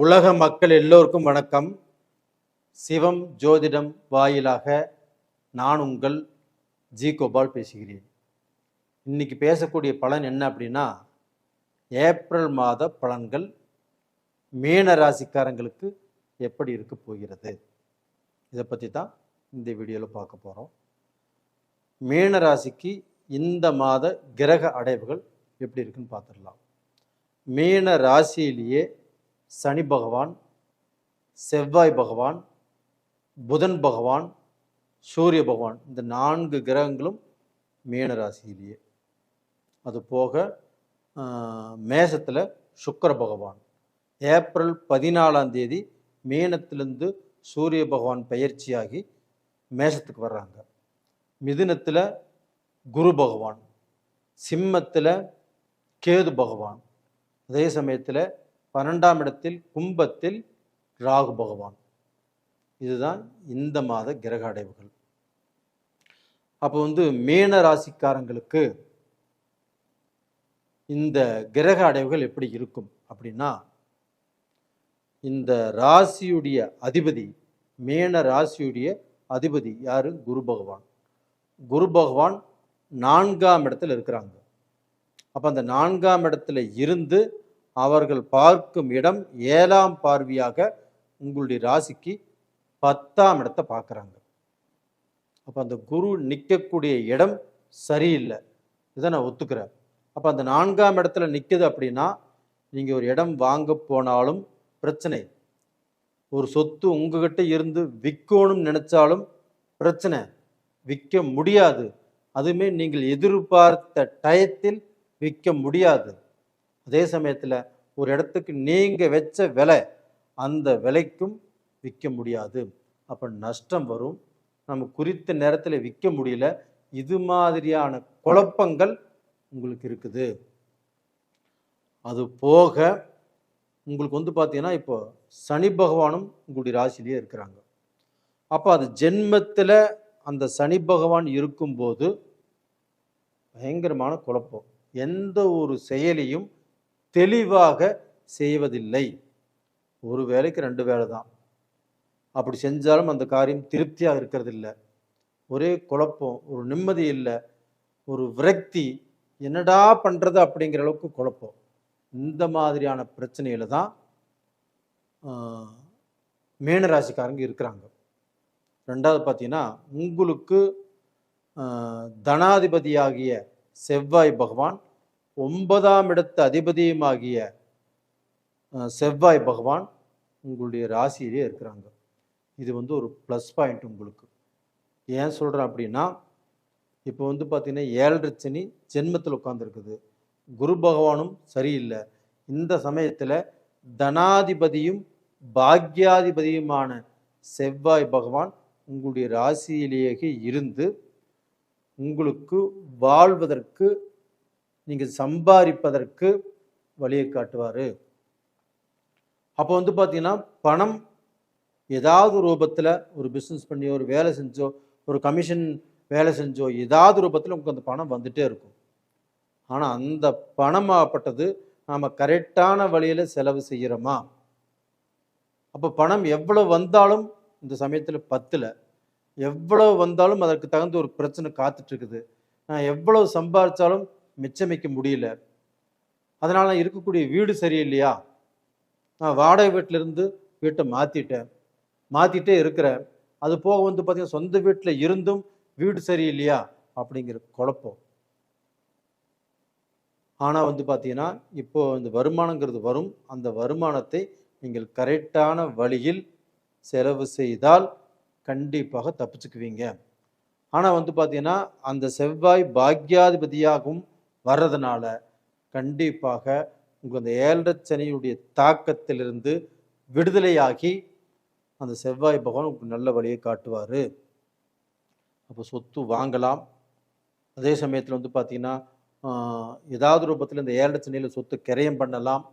உலக மக்கள் எல்லோருக்கும் வணக்கம். சிவம் ஜோதிடம் வாயிலாக நான் உங்கள் ஜி கோபால் பேசுகிறேன். இன்னைக்கு பேசக்கூடிய பலன் என்ன அப்படின்னா, ஏப்ரல் மாத பலன்கள் மீன ராசிக்காரங்களுக்கு எப்படி இருக்க போகிறது, இதை பற்றி தான் இந்த வீடியோவில் பார்க்க போகிறோம். மீன ராசிக்கு இந்த மாத கிரக அடைவுகள் எப்படி இருக்குன்னு பார்த்துடலாம். மீன ராசியிலேயே சனி பகவான், செவ்வாய் பகவான், புதன் பகவான், சூரிய பகவான், இந்த 4 கிரகங்களும் மீன ராசியிலேயே. அது போக மேசத்தில் சுக்கிர பகவான் ஏப்ரல் 14ஆம் தேதி மீனத்திலிருந்து சூரிய பகவான் பெயர்ச்சியாகி மேசத்துக்கு வர்றாங்க. மிதுனத்தில் குரு பகவான், சிம்மத்தில் கேது பகவான், அதே சமயத்தில் 12ஆம் இடத்தில் கும்பத்தில் ராகு பகவான். இதுதான் இந்த மாத கிரக அடைவுகள். அப்போ மீன ராசிக்காரங்களுக்கு இந்த கிரக அடைவுகள் எப்படி இருக்கும் அப்படின்னா, இந்த ராசியுடைய அதிபதி, மீன ராசியுடைய அதிபதி யாரு? குரு பகவான். குரு பகவான் 4ஆம் இடத்துல இருக்கிறாங்க. அப்போ அந்த 4ஆம் இடத்துல இருந்து அவர்கள் பார்க்கும் இடம் 7ஆம் பார்வையாக உங்களுடைய ராசிக்கு 10ஆம் இடத்தை பார்க்குறாங்க. அப்போ அந்த குரு நிற்கக்கூடிய இடம் சரியில்லை, இதை நான் ஒத்துக்கிறேன். அப்போ அந்த 4ஆம் இடத்துல நிற்குது அப்படின்னா, நீங்கள் ஒரு இடம் வாங்க போனாலும் பிரச்சனை, ஒரு சொத்து உங்ககிட்ட இருந்து விற்கணும்னு நினைச்சாலும் பிரச்சனை, விற்க முடியாது. அதுவுமே நீங்கள் எதிர்பார்த்த டயத்தில் விற்க முடியாது. அதே சமயத்தில் ஒரு இடத்துக்கு நீங்கள் வச்ச விலை, அந்த விலைக்கும் விற்க முடியாது. அப்போ நஷ்டம் வரும், நம்ம குறித்த நேரத்தில் விற்க முடியல. இது மாதிரியான குழப்பங்கள் உங்களுக்கு இருக்குது. அது போக உங்களுக்கு பார்த்தீங்கன்னா, இப்போ சனி பகவானும் உங்களுடைய ராசிலேயே இருக்கிறாங்க. அப்போ அது ஜென்மத்தில் அந்த சனி பகவான் இருக்கும்போது பயங்கரமான குழப்பம், எந்த ஒரு செயலையும் தெளிவாக செய்வதில்லை. ஒரு வேலைக்கு 2 வேலை தான், அப்படி செஞ்சாலும் அந்த காரியம் திருப்தியாக இருக்கிறது இல்லை. ஒரே குழப்பம், ஒரு நிம்மதி இல்லை, ஒரு விரக்தி, என்னடா பண்ணுறது அப்படிங்கிற அளவுக்கு குழப்பம். இந்த மாதிரியான பிரச்சனையில தான் மீனராசிக்காரங்க இருக்கிறாங்க. 2வது பார்த்தீங்கன்னா, உங்களுக்கு தனாதிபதியாகிய செவ்வாய் பகவான், 9ஆம் இடத்து அதிபதியுமாகிய செவ்வாய் பகவான் உங்களுடைய ராசியிலே இருக்கிறாங்க. இது ஒரு ப்ளஸ் பாயிண்ட் உங்களுக்கு. ஏன் சொல்கிறேன் அப்படின்னா, இப்போ பார்த்தீங்கன்னா 7.5 சனி ஜென்மத்தில் உட்காந்துருக்குது, குரு பகவானும் சரியில்லை. இந்த சமயத்தில் தனாதிபதியும் பாக்யாதிபதியுமான செவ்வாய் பகவான் உங்களுடைய ராசியிலேயே இருந்து உங்களுக்கு வாழ்வதற்கு, நீங்கள் சம்பாதிப்பதற்கு வழியை காட்டுவார். அப்போ பார்த்தீங்கன்னா, பணம் ஏதாவது ரூபத்தில் ஒரு பிஸ்னஸ் பண்ணி, ஒரு வேலை செஞ்சோ, ஒரு கமிஷன் வேலை செஞ்சோ, ஏதாவது ரூபத்தில் உங்களுக்கு அந்த பணம் வந்துட்டே இருக்கும். ஆனால் அந்த பணமாகப்பட்டது நாம் கரெக்டான வழியில் செலவு செய்கிறோமா? அப்போ பணம் எவ்வளோ வந்தாலும் இந்த சமயத்தில் பத்தில், எவ்வளோ வந்தாலும் அதற்கு தகுந்த ஒரு பிரச்சனை காத்துட்ருக்குது. நான் எவ்வளவு சம்பாதிச்சாலும் மிச்சமிக்க முடியல, அதனால் இருக்கக்கூடிய வீடு சரியில்லையா, நான் வாடகை வீட்டிலேருந்து வீட்டை மாற்றிட்டே இருக்கிறேன், அது போக பார்த்தீங்கன்னா சொந்த வீட்டில் இருந்தும் வீடு சரியில்லையா அப்படிங்கிற குழப்பம். ஆனால் பார்த்தீங்கன்னா, இப்போ இந்த வருமானங்கிறது வரும், அந்த வருமானத்தை நீங்கள் கரெக்டான வழியில் செலவு செய்தால் கண்டிப்பாக தப்பிச்சுக்குவீங்க. ஆனால் பார்த்தீங்கன்னா, அந்த செவ்வாய் பாக்யாதிபதியாகவும் வர்றதுனால கண்டிப்பாக உங்களுக்கு அந்த 7.5 சனியுடைய தாக்கத்திலிருந்து விடுதலையாகி அந்த செவ்வாய் பகவான் உங்களுக்கு நல்ல வழியை காட்டுவார். அப்போ சொத்து வாங்கலாம். அதே சமயத்தில் பார்த்தீங்கன்னா, ஏதாவது ரூபத்தில் இந்த 7.5 சனியில் சொத்து கிரயம் பண்ணலாம்.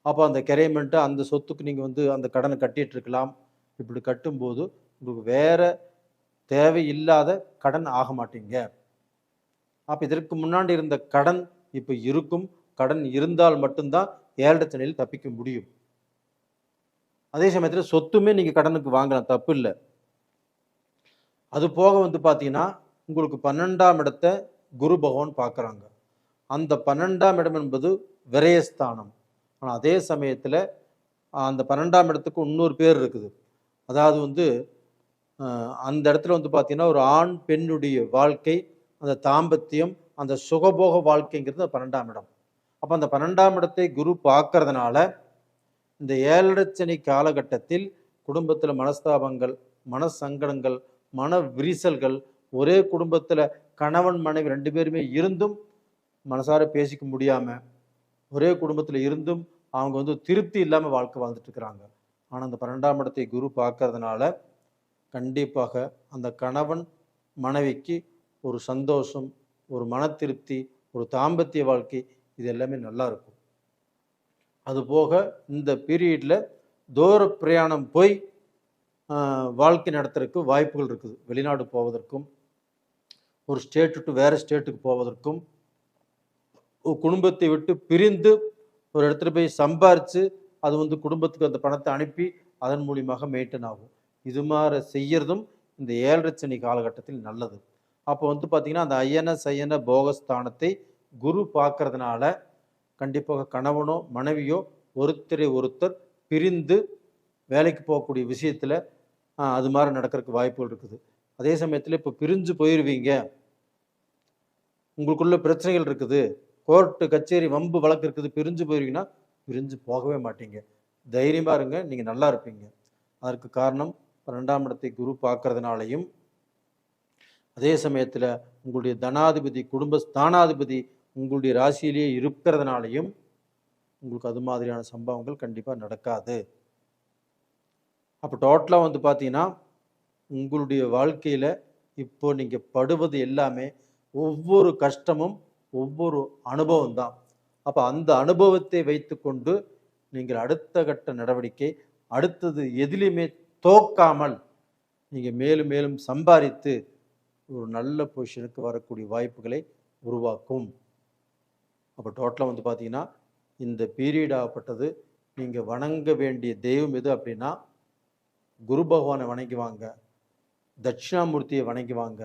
அப்போ அந்த கிரயம் பண்ணிட்டு அந்த சொத்துக்கு நீங்கள் அந்த கடனை கட்டிகிட்டு இருக்கலாம். இப்படி கட்டும்போது உங்களுக்கு வேறு தேவையில்லாத கடன் ஆக மாட்டீங்க. அப்போ இதற்கு முன்னாடி இருந்த கடன் இப்போ இருக்கும். கடன் இருந்தால் மட்டும்தான் 7.5 சனியில் தப்பிக்க முடியும். அதே சமயத்தில் சொத்துமே நீங்கள் கடனுக்கு வாங்கலாம், தப்பு இல்லை. அது போக வந்து பார்த்தீங்கன்னா உங்களுக்கு 12ஆம் இடத்தை குரு பகவான் பார்க்குறாங்க. அந்த 12ஆம் இடம் என்பது விரயஸ்தானம். ஆனால் அதே சமயத்தில் அந்த 12ஆம் இடத்துக்கு இன்னொரு பேர் இருக்குது. அதாவது வந்து அந்த இடத்துல வந்து பார்த்தீங்கன்னா ஒரு ஆண் பெண்ணுடைய வாழ்க்கை, அந்த தாம்பத்தியம், அந்த சுகபோக வாழ்க்கைங்கிறது 12ஆம் இடம். அப்போ அந்த 12ஆம் இடத்தை குரு பார்க்கறதுனால இந்த 7 சனி காலகட்டத்தில் குடும்பத்தில் மனஸ்தாபங்கள், மனசங்கடங்கள், மன விரிசல்கள், ஒரே குடும்பத்தில் கணவன் மனைவி 2 பேருமே இருந்தும் மனசார பேசிக்க முடியாமல், ஒரே குடும்பத்தில் இருந்தும் அவங்க வந்து திருப்தி இல்லாமல் வாழ்க்கை வாழ்ந்துட்டு இருக்கிறாங்க. ஆனால் அந்த 12ஆம் இடத்தை குரு பார்க்கறதுனால கண்டிப்பாக அந்த கணவன் மனைவிக்கு ஒரு சந்தோஷம், ஒரு மன திருப்தி, ஒரு தாம்பத்திய வாழ்க்கை, இது எல்லாமே நல்லா இருக்கும். அதுபோக இந்த பீரியடில் தூர பிரயாணம் போய் வாழ்க்கை நடத்துறதுக்கு வாய்ப்புகள் இருக்குது. வெளிநாடு போவதற்கும், ஒரு ஸ்டேட்டு டு வேறு ஸ்டேட்டுக்கு போவதற்கும், குடும்பத்தை விட்டு பிரிந்து ஒரு இடத்துல போய் சம்பாரித்து அது வந்து குடும்பத்துக்கு அந்த பணத்தை அனுப்பி அதன் மூலியமாக மெயின்டைன் ஆகும். இது மாதிரி செய்யறதும் இந்த 7 சனி காலகட்டத்தில் நல்லது. அப்போ வந்து பார்த்திங்கன்னா அந்த அயன சயன போகஸ்தானத்தை குரு பார்க்கறதுனால கண்டிப்பாக கணவனோ மனைவியோ ஒருத்தரை ஒருத்தர் பிரிந்து வேலைக்கு போகக்கூடிய விஷயத்தில் அது மாதிரி நடக்கிறதுக்கு வாய்ப்புகள் இருக்குது. அதே சமயத்தில் இப்போ பிரிஞ்சு போயிடுவீங்க, உங்களுக்குள்ள பிரச்சனைகள் இருக்குது, கோர்ட்டு கச்சேரி வம்பு வழக்கு இருக்குது, பிரிஞ்சு போயிருவீங்கன்னா பிரிஞ்சு போகவே மாட்டீங்க. தைரியமாக இருங்க, நீங்கள் நல்லா இருப்பீங்க. அதற்கு காரணம் 12ஆம் இடத்தை குரு பார்க்கறதுனாலையும், அதே சமயத்தில் உங்களுடைய தனாதிபதி குடும்ப ஸ்தானாதிபதி உங்களுடைய ராசியிலேயே இருக்கிறதுனாலையும் உங்களுக்கு அது மாதிரியான சம்பவங்கள் கண்டிப்பாக நடக்காது. அப்போ டோட்டலாக வந்து பார்த்தீங்கன்னா உங்களுடைய வாழ்க்கையில் இப்போ நீங்கள் படுவது எல்லாமே ஒவ்வொரு கஷ்டமும் ஒவ்வொரு அனுபவம் தான். அப்போ அந்த அனுபவத்தை வைத்துக்கொண்டு நீங்கள் அடுத்த கட்ட நடவடிக்கை, அடுத்தது எதிலுமே தோக்காமல் நீங்கள் மேலும் மேலும் சம்பாதித்து ஒரு நல்ல பொசிஷனுக்கு வரக்கூடிய வாய்ப்புகளை உருவாக்கும். அப்போ டோட்டலாக வந்து பார்த்தீங்கன்னா இந்த பீரியட் ஆகப்பட்டது நீங்கள் வணங்க வேண்டிய தெய்வம் எது அப்படின்னா குரு பகவானை வணங்குவாங்க, தட்சிணாமூர்த்தியை வணங்குவாங்க.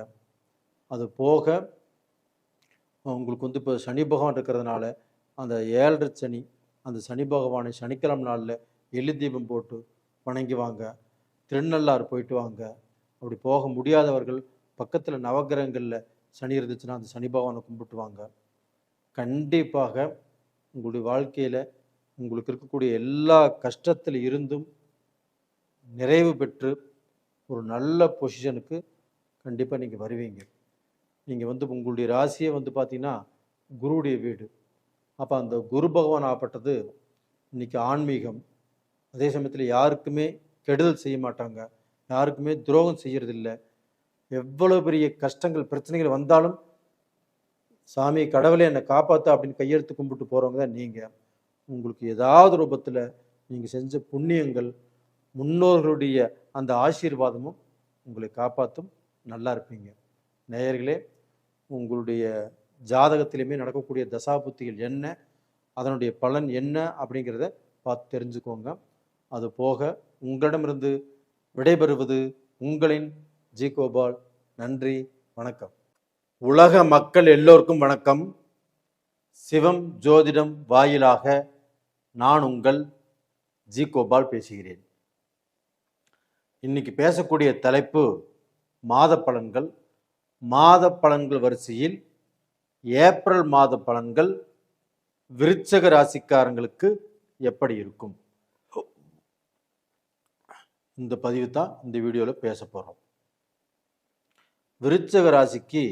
அது போக உங்களுக்கு வந்து இப்போ சனி பகவான் இருக்கிறதுனால அந்த 7 சனி, அந்த சனி பகவானை சனிக்கிழமை நாளில் எள்ளு தீபம் போட்டு வணங்குவாங்க. திருநள்ளாறு போயிட்டு வாங்க. அப்படி போக முடியாதவர்கள் பக்கத்தில் நவகிரகங்களில் சனி இருந்துச்சுன்னா அந்த சனி பகவானை கும்பிட்டு வாங்க. கண்டிப்பாக உங்களுடைய வாழ்க்கையில் உங்களுக்கு இருக்கக்கூடிய எல்லா கஷ்டத்தில் இருந்தும் நிறைவு பெற்று ஒரு நல்ல பொசிஷனுக்கு கண்டிப்பாக நீங்கள் வருவீங்க. நீங்கள் வந்து உங்களுடைய ராசியே வந்து பார்த்தீங்கன்னா குருவுடைய வீடு. அப்போ அந்த குரு பகவான் ஆகப்பட்டது இன்றைக்கி ஆன்மீகம். அதே சமயத்தில் யாருக்குமே கெடுதல் செய்ய மாட்டாங்க, யாருக்குமே துரோகம் செய்யறதில்ல. எவ்வளோ பெரிய கஷ்டங்கள் பிரச்சனைகள் வந்தாலும் சாமி கடவுளை என்னை காப்பாற்ற அப்படின்னு கையெழுத்து கும்பிட்டு போகிறவங்க தான் நீங்கள். உங்களுக்கு ஏதாவது ரூபத்தில் நீங்கள் செஞ்ச புண்ணியங்கள், முன்னோர்களுடைய அந்த ஆசீர்வாதமும் உங்களை காப்பாற்றும். நல்லா இருப்பீங்க. நேயர்களே, உங்களுடைய ஜாதகத்திலுமே நடக்கக்கூடிய தசாபுத்திகள் என்ன, அதனுடைய பலன் என்ன அப்படிங்கிறத பார்த்து தெரிஞ்சுக்கோங்க. அது போக உங்களிடமிருந்து விடைபெறுவது உங்களின் ஜி கோபால். நன்றி, வணக்கம். உலக மக்கள் எல்லோருக்கும் வணக்கம். சிவம் ஜோதிடம் வாயிலாக நான் உங்கள் ஜி கோபால் பேசுகிறேன். இன்னைக்கு பேசக்கூடிய தலைப்பு மாத பலன்கள். மாத பலன்கள் வரிசையில் ஏப்ரல் மாத பலன்கள் விருச்சக ராசிக்காரங்களுக்கு எப்படி இருக்கும், இந்த பதிவு தான் இந்த வீடியோவில் பேச போகிறோம். விருச்சக ராசிக்கு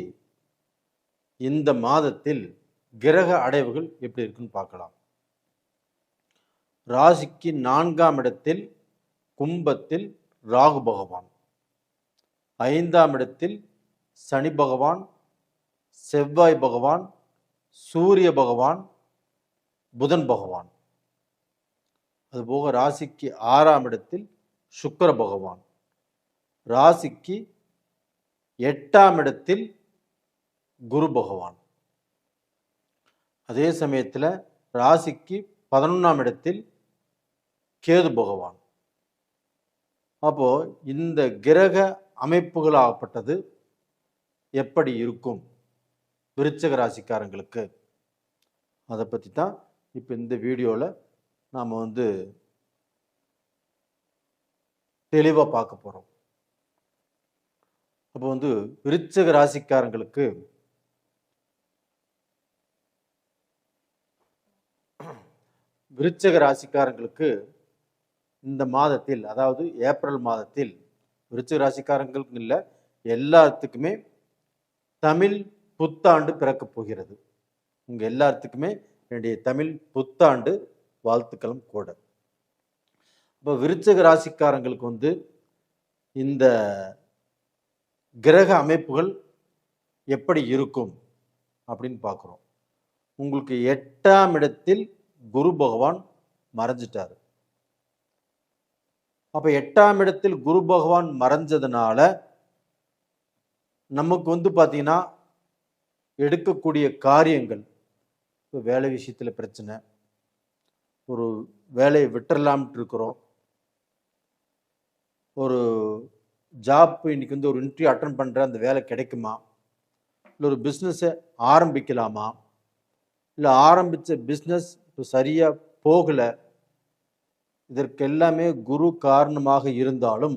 இந்த மாதத்தில் கிரக அடைவுகள் எப்படி இருக்குன்னு பார்க்கலாம். ராசிக்கு 4ஆம் இடத்தில் கும்பத்தில் ராகு பகவான், 5ஆம் இடத்தில் சனி பகவான், செவ்வாய் பகவான், சூரிய பகவான், புதன் பகவான். அதுபோக ராசிக்கு 6ஆம் இடத்தில் சுக்கிர பகவான், ராசிக்கு 8ஆம் இடத்தில் குரு பகவான். அதே சமயத்தில் ராசிக்கு 11ஆம் இடத்தில் கேது பகவான். அப்போது இந்த கிரக அமைப்புகளாகப்பட்டது எப்படி இருக்கும் விருச்சிக ராசிக்காரங்களுக்கு, அதை பற்றி தான் இப்போ இந்த வீடியோவில் நாம் தெளிவாக பார்க்க போகிறோம். அப்போ விருச்சிக ராசிக்காரங்களுக்கு இந்த மாதத்தில், அதாவது ஏப்ரல் மாதத்தில், விருச்சிக ராசிக்காரங்களுக்கு இல்லை எல்லாத்துக்குமே தமிழ் புத்தாண்டு பிறக்கப் போகிறது. உங்கள் எல்லாத்துக்குமே என்னுடைய தமிழ் புத்தாண்டு வாழ்த்துக்களும் கூட. இப்போ விருச்சிக ராசிக்காரங்களுக்கு இந்த கிரக அமைப்புகள் எப்படி இருக்கும் அப்படின்னு பார்க்குறோம். உங்களுக்கு 8ஆம் இடத்தில் குரு பகவான் மறைஞ்சிட்டாரு. அப்போ 8ஆம் இடத்தில் குரு பகவான் மறைஞ்சதுனால நமக்கு பார்த்தீங்கன்னா எடுக்கக்கூடிய காரியங்கள், இப்போ வேலை விஷயத்தில் பிரச்சனை, ஒரு வேலையை விட்டுறலாம்ட்டு இருக்கிறோம், ஒரு ஜாப் இன்னைக்கு ஒரு இன்டர்வியூ அட்டன் பண்ணுற அந்த வேலை கிடைக்குமா, இல்லை ஒரு பிஸ்னஸை ஆரம்பிக்கலாமா, இல்லை ஆரம்பித்த பிஸ்னஸ் இப்போ சரியாக போகலை, இதற்கு எல்லாமே குரு காரணமாக இருந்தாலும்,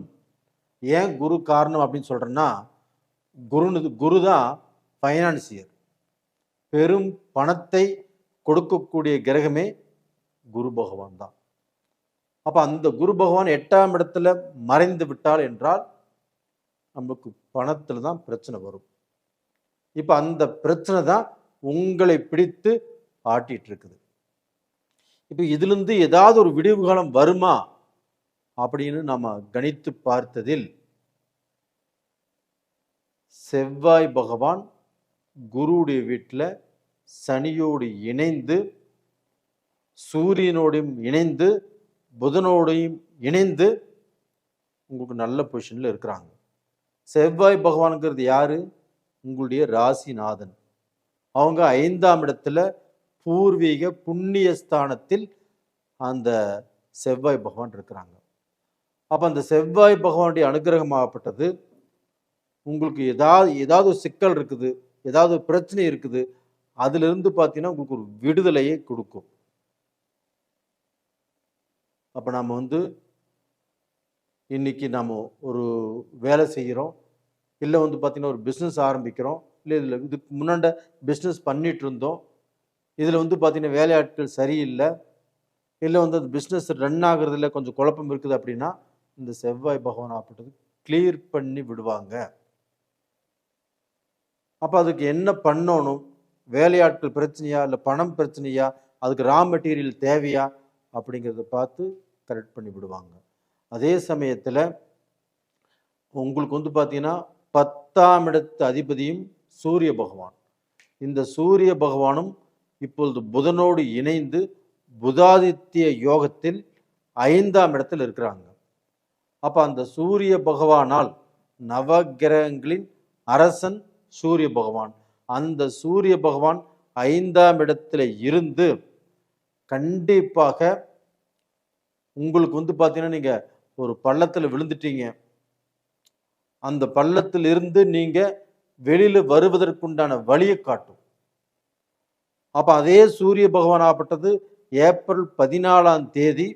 ஏன் குரு காரணம் அப்படின்னு சொல்கிறேன்னா, குரு தான் ஃபைனான்சியர், பெரும் பணத்தை கொடுக்கக்கூடிய கிரகமே குரு பகவான் தான். அப்போ அந்த குரு பகவான் 8ஆம் இடத்துல மறைந்து விட்டால் என்றால் நமக்கு பணத்தில் தான் பிரச்சனை வரும். இப்போ அந்த பிரச்சனை தான் உங்களை பிடித்து ஆட்டிட்டு இருக்குது. இப்போ இதிலிருந்து ஏதாவது ஒரு விடிவு காலம் வருமா அப்படின்னு நம்ம கணித்து பார்த்ததில், செவ்வாய் பகவான் குருவுடைய வீட்டில் சனியோடு இணைந்து, சூரியனோடையும் இணைந்து, புதனோடையும் இணைந்து உங்களுக்கு நல்ல பொசிஷனில் இருக்கிறாங்க. செவ்வாய் பகவானுங்கிறது யாரு? உங்களுடைய ராசிநாதன். அவங்க 5ஆம் இடத்துல பூர்வீக புண்ணிய ஸ்தானத்தில் அந்த செவ்வாய் பகவான் இருக்கிறாங்க. அப்போ அந்த செவ்வாய் பகவானுடைய அனுகிரகமாகப்பட்டது உங்களுக்கு ஏதாவது சிக்கல் இருக்குது, ஏதாவது பிரச்சனை இருக்குது, அதிலிருந்து பார்த்தீங்கன்னா உங்களுக்கு ஒரு விடுதலையை கொடுக்கும். அப்போ நம்ம இன்னைக்கு நம்ம ஒரு வேலை செய்கிறோம், இல்லை பார்த்தீங்கன்னா ஒரு பிஸ்னஸ் ஆரம்பிக்கிறோம், இல்லை இதில் இதுக்கு முன்னாண்ட பிஸ்னஸ் பண்ணிட்டு இருந்தோம், இதில் பார்த்தீங்கன்னா வேலையாட்கள் சரியில்லை, இல்லை அந்த பிஸ்னஸ் ரன் ஆகுறதுல கொஞ்சம் குழப்பம் இருக்குது அப்படின்னா இந்த செவ்வாய் பகவான் ஆப்பட்டது கிளியர் பண்ணி விடுவாங்க. அப்போ அதுக்கு என்ன பண்ணணும், வேலையாட்கள் பிரச்சனையா, இல்லை பணம் பிரச்சனையா, அதுக்கு ரா மெட்டீரியல் தேவையா அப்படிங்கிறத பார்த்து கரெக்ட் பண்ணி விடுவாங்க. அதே சமயத்தில் உங்களுக்கு பார்த்தீங்கன்னா 10ஆம் இடத்து அதிபதியும் சூரிய பகவான். இந்த சூரிய பகவானும் இப்பொழுது புதனோடு இணைந்து புதாதித்ய யோகத்தில் 5ஆம் இடத்தில் இருக்கிறாங்க. அப்போ அந்த சூரிய பகவானால், நவகிரகங்களின் அரசன் சூரிய பகவான், அந்த சூரிய பகவான் 5ஆம் இடத்துல இருந்து கண்டிப்பாக உங்களுக்கு பார்த்தீங்கன்னா நீங்கள் ஒரு பள்ளத்தில் விழுந்துட்டீங்க, அந்த பள்ளத்தில் இருந்து நீங்கள் வெளியில் வருவதற்குண்டான வழியை காட்டும். அப்போ அதே சூரிய பகவான் ஆப்பட்டது ஏப்ரல் 14ஆம் தேதி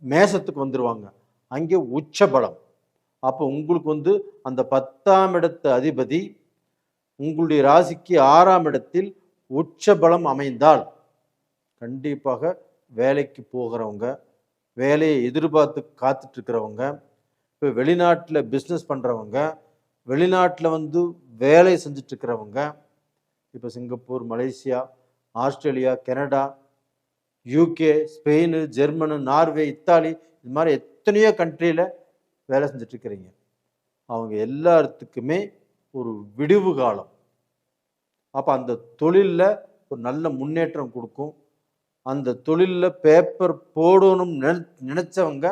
மேசத்துக்கு வந்துடுவாங்க, அங்கே உச்சபலம். அப்போ உங்களுக்கு அந்த 10ஆம் இடத்து அதிபதி உங்களுடைய ராசிக்கு 6ஆம் இடத்தில் உச்சபலம் அமைந்தால் கண்டிப்பாக வேலைக்கு போகிறவங்க, வேலையை எதிர்பார்த்து காத்துட்டு இருக்கிறவங்க, இப்போ வெளிநாட்டில் பிஸ்னஸ் பண்ணுறவங்க, வெளிநாட்டில் வேலை செஞ்சுட்டு இருக்கிறவங்க, இப்போ Singapore, Malaysia, Australia, Canada, UK, Spain, Germany, Norway, Italy, இது மாதிரி எத்தனையோ கண்ட்ரியில் வேலை செஞ்சிட்ருக்கிறீங்க, அவங்க எல்லாத்துக்குமே ஒரு விடிவு காலம். அப்போ அந்த தொழிலில் ஒரு நல்ல முன்னேற்றம் கொடுக்கும். அந்த தொழிலில் பேப்பர் போடணும்னு நினச்சவங்க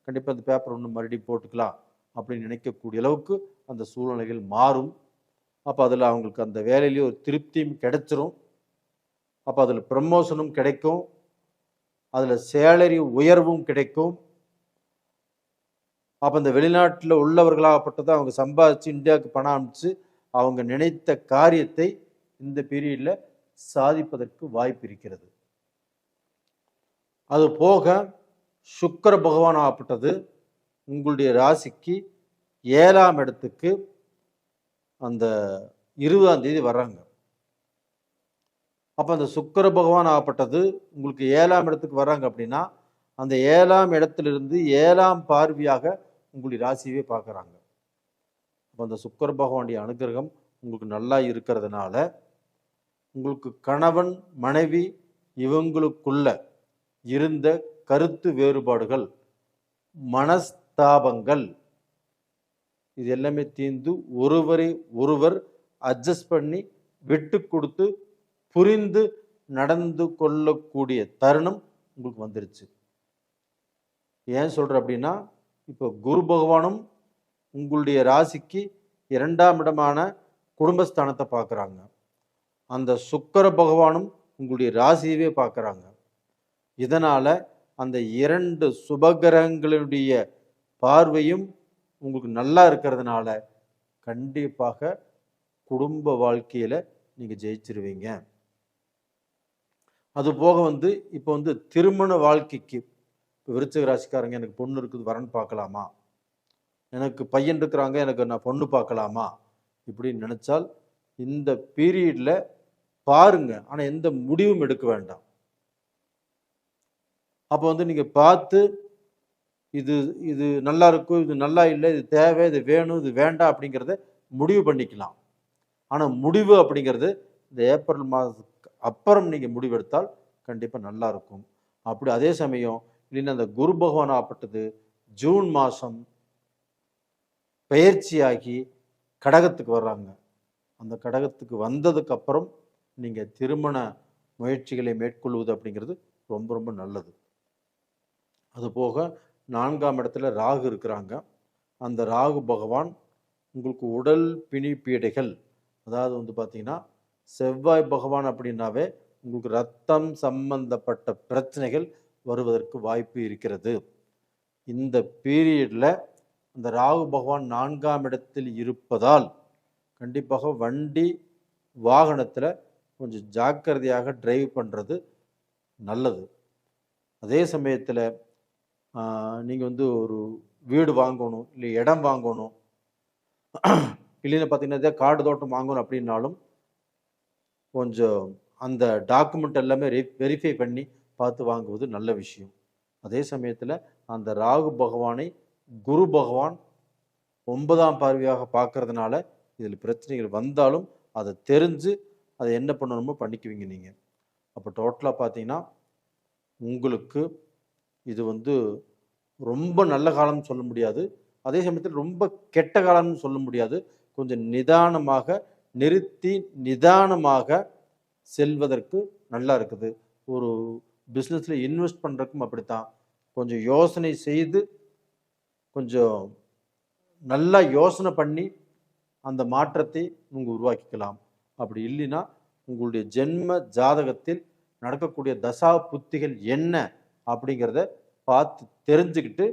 கண்டிப்பாக அந்த பேப்பர் ஒன்று மறுபடியும் போட்டுக்கலாம் அப்படின்னு நினைக்கக்கூடிய அளவுக்கு அந்த சூழ்நிலைகள் மாறும். அப்போ அதில் அவங்களுக்கு அந்த வேலையிலேயே ஒரு திருப்தியும் கிடைச்சிரும். அப்போ அதில் ப்ரமோஷனும் கிடைக்கும், அதில் சேலரி உயர்வும் கிடைக்கும். அப்போ இந்த வெளிநாட்டில் உள்ளவர்களாகப்பட்டது அவங்க சம்பாதிச்சு இந்தியாவுக்கு பணம் அனுப்பிச்சு அவங்க நினைத்த காரியத்தை இந்த பீரியடில் சாதிப்பதற்கு வாய்ப்பு இருக்கிறது. அது போக சுக்கிர பகவான் ஆகப்பட்டது உங்களுடைய ராசிக்கு 7ஆம் இடத்துக்கு அந்த 20ஆம் தேதி வர்றாங்க. அப்போ அந்த சுக்கிர பகவான் ஆகப்பட்டது உங்களுக்கு 7ஆம் இடத்துக்கு வர்றாங்க அப்படின்னா அந்த 7ஆம் இடத்திலிருந்து 7ஆம் பார்வையாக உங்களுடைய ராசியவே பார்க்குறாங்க. அப்போ அந்த சுக்கிர பகவானுடைய அனுகிரகம் உங்களுக்கு நல்லா இருக்கிறதுனால உங்களுக்கு கணவன் மனைவி இவங்களுக்குள்ள இருந்த கருத்து வேறுபாடுகள், மனஸ்தாபங்கள், இது எல்லாமே தீர்ந்து ஒருவரை ஒருவர் அட்ஜஸ்ட் பண்ணி விட்டு கொடுத்து புரிந்து நடந்து கொள்ளக்கூடிய தருணம் உங்களுக்கு வந்துருச்சு. ஏன் சொல்கிறேன் அப்படின்னா, இப்போ குரு பகவானும் உங்களுடைய ராசிக்கு 2ஆம் இடமான குடும்பஸ்தானத்தை பார்க்குறாங்க. அந்த சுக்கிர பகவானும் உங்களுடைய ராசியவே பார்க்குறாங்க. இதனால் அந்த 2 சுபகிரகங்களுடைய பார்வையும் உங்களுக்கு நல்லா இருக்கிறதுனால கண்டிப்பாக குடும்ப வாழ்க்கையில் நீங்கள் ஜெயிச்சிருவீங்க. அது போக இப்போ திருமண வாழ்க்கைக்கு இப்போ விருச்சிக ராசிக்காரங்க எனக்கு பொண்ணு இருக்குது வரன்னு பார்க்கலாமா, எனக்கு பையன் இருக்கிறாங்க எனக்கு நான் பொண்ணு பார்க்கலாமா இப்படின்னு நினச்சால் இந்த பீரியடில் பாருங்க. ஆனால் எந்த முடிவும் எடுக்க வேண்டாம். அப்போ நீங்கள் பார்த்து இது இது நல்லா இருக்கும், இது நல்லா இல்லை, இது தேவை, இது வேணும், இது வேண்டாம் அப்படிங்கிறத முடிவு பண்ணிக்கலாம். ஆனால் முடிவு அப்படிங்கிறது இந்த ஏப்ரல் மாதத்துக்கு அப்புறம் நீங்கள் முடிவெடுத்தால் கண்டிப்பாக நல்லா இருக்கும். அப்படி அதே சமயம் இல்லைன்னா அந்த குரு பகவான் ஆகப்பட்டது ஜூன் மாதம் பயிற்சியாகி கடகத்துக்கு வர்றாங்க. அந்த கடகத்துக்கு வந்ததுக்கு அப்புறம் நீங்கள் திருமண முயற்சிகளை மேற்கொள்வது அப்படிங்கிறது ரொம்ப ரொம்ப நல்லது. அதுபோக 4ஆம் இடத்துல ராகு இருக்கிறாங்க. அந்த ராகு பகவான் உங்களுக்கு உடல் பிணிப்பீடைகள், அதாவது பார்த்தீங்கன்னா செவ்வாய் பகவான் அப்படின்னாவே உங்களுக்கு ரத்தம் சம்பந்தப்பட்ட பிரச்சனைகள் வருவதற்கு வாய்ப்பு இருக்கிறது. இந்த பீரியடில் அந்த ராகு பகவான் 4ஆம் இடத்தில் இருப்பதால் கண்டிப்பாக வண்டி வாகனத்தில் கொஞ்சம் ஜாக்கிரதையாக டிரைவ் பண்ணுறது நல்லது. அதே சமயத்தில் நீங்கள் ஒரு வீடு வாங்கணும், இல்லை இடம் வாங்கணும், இல்லைன்னு பார்த்தீங்கன்னா காடு தோட்டம் வாங்கணும் அப்படின்னாலும் கொஞ்சம் அந்த டாக்குமெண்ட் எல்லாமே வெரிஃபை பண்ணி பார்த்து வாங்குவது நல்ல விஷயம். அதே சமயத்தில் அந்த ராகு பகவானை குரு பகவான் 9ஆம் பார்வையாக பார்க்கறதுனால இதில் பிரச்சனைகள் வந்தாலும் அதை தெரிஞ்சு அதை என்ன பண்ணணுமோ பண்ணிக்குவீங்க நீங்கள். அப்போ டோட்டலாக பார்த்தீங்கன்னா உங்களுக்கு இது ரொம்ப நல்ல காலம்னு சொல்ல முடியாது, அதே சமயத்தில் ரொம்ப கெட்ட காலம்னு சொல்ல முடியாது. கொஞ்சம் நிதானமாக நிறுத்தி நிதானமாக செல்வதற்கு நல்லா இருக்குது. ஒரு பிஸ்னஸில் இன்வெஸ்ட் பண்ணுறதுக்கும் அப்படித்தான். கொஞ்சம் யோசனை செய்து கொஞ்சம் நல்லா யோசனை பண்ணி அந்த மாற்றத்தை நீங்கள் உருவாக்கிக்கலாம். அப்படி இல்லைன்னா உங்களுடைய ஜென்ம ஜாதகத்தில் நடக்கக்கூடிய தசா புத்திகள் என்ன அப்படிங்கிறத பார்த்து தெரிஞ்சுக்கிட்டு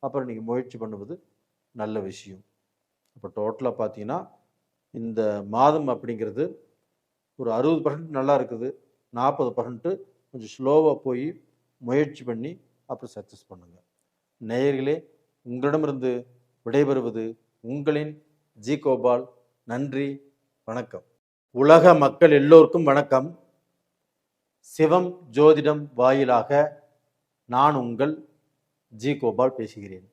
அப்புறம் நீங்கள் முயற்சி பண்ணுவது நல்ல விஷயம். அப்போ டோட்டலாக பார்த்தீங்கன்னா இந்த மாதம் அப்படிங்கிறது ஒரு 60% நல்லா இருக்குது, 40% கொஞ்சம் ஸ்லோவாக போய் முயற்சி பண்ணி அப்புறம் சக்ஸஸ் பண்ணுங்கள். நேயர்களே, உங்களிடமிருந்து விடைபெறுவது உங்களின் ஜி கோபால். நன்றி, வணக்கம். உலக மக்கள் எல்லோருக்கும் வணக்கம். சிவம் ஜோதிடம் வாயிலாக நான் உங்கள் ஜி கோபால் பேசுகிறேன்.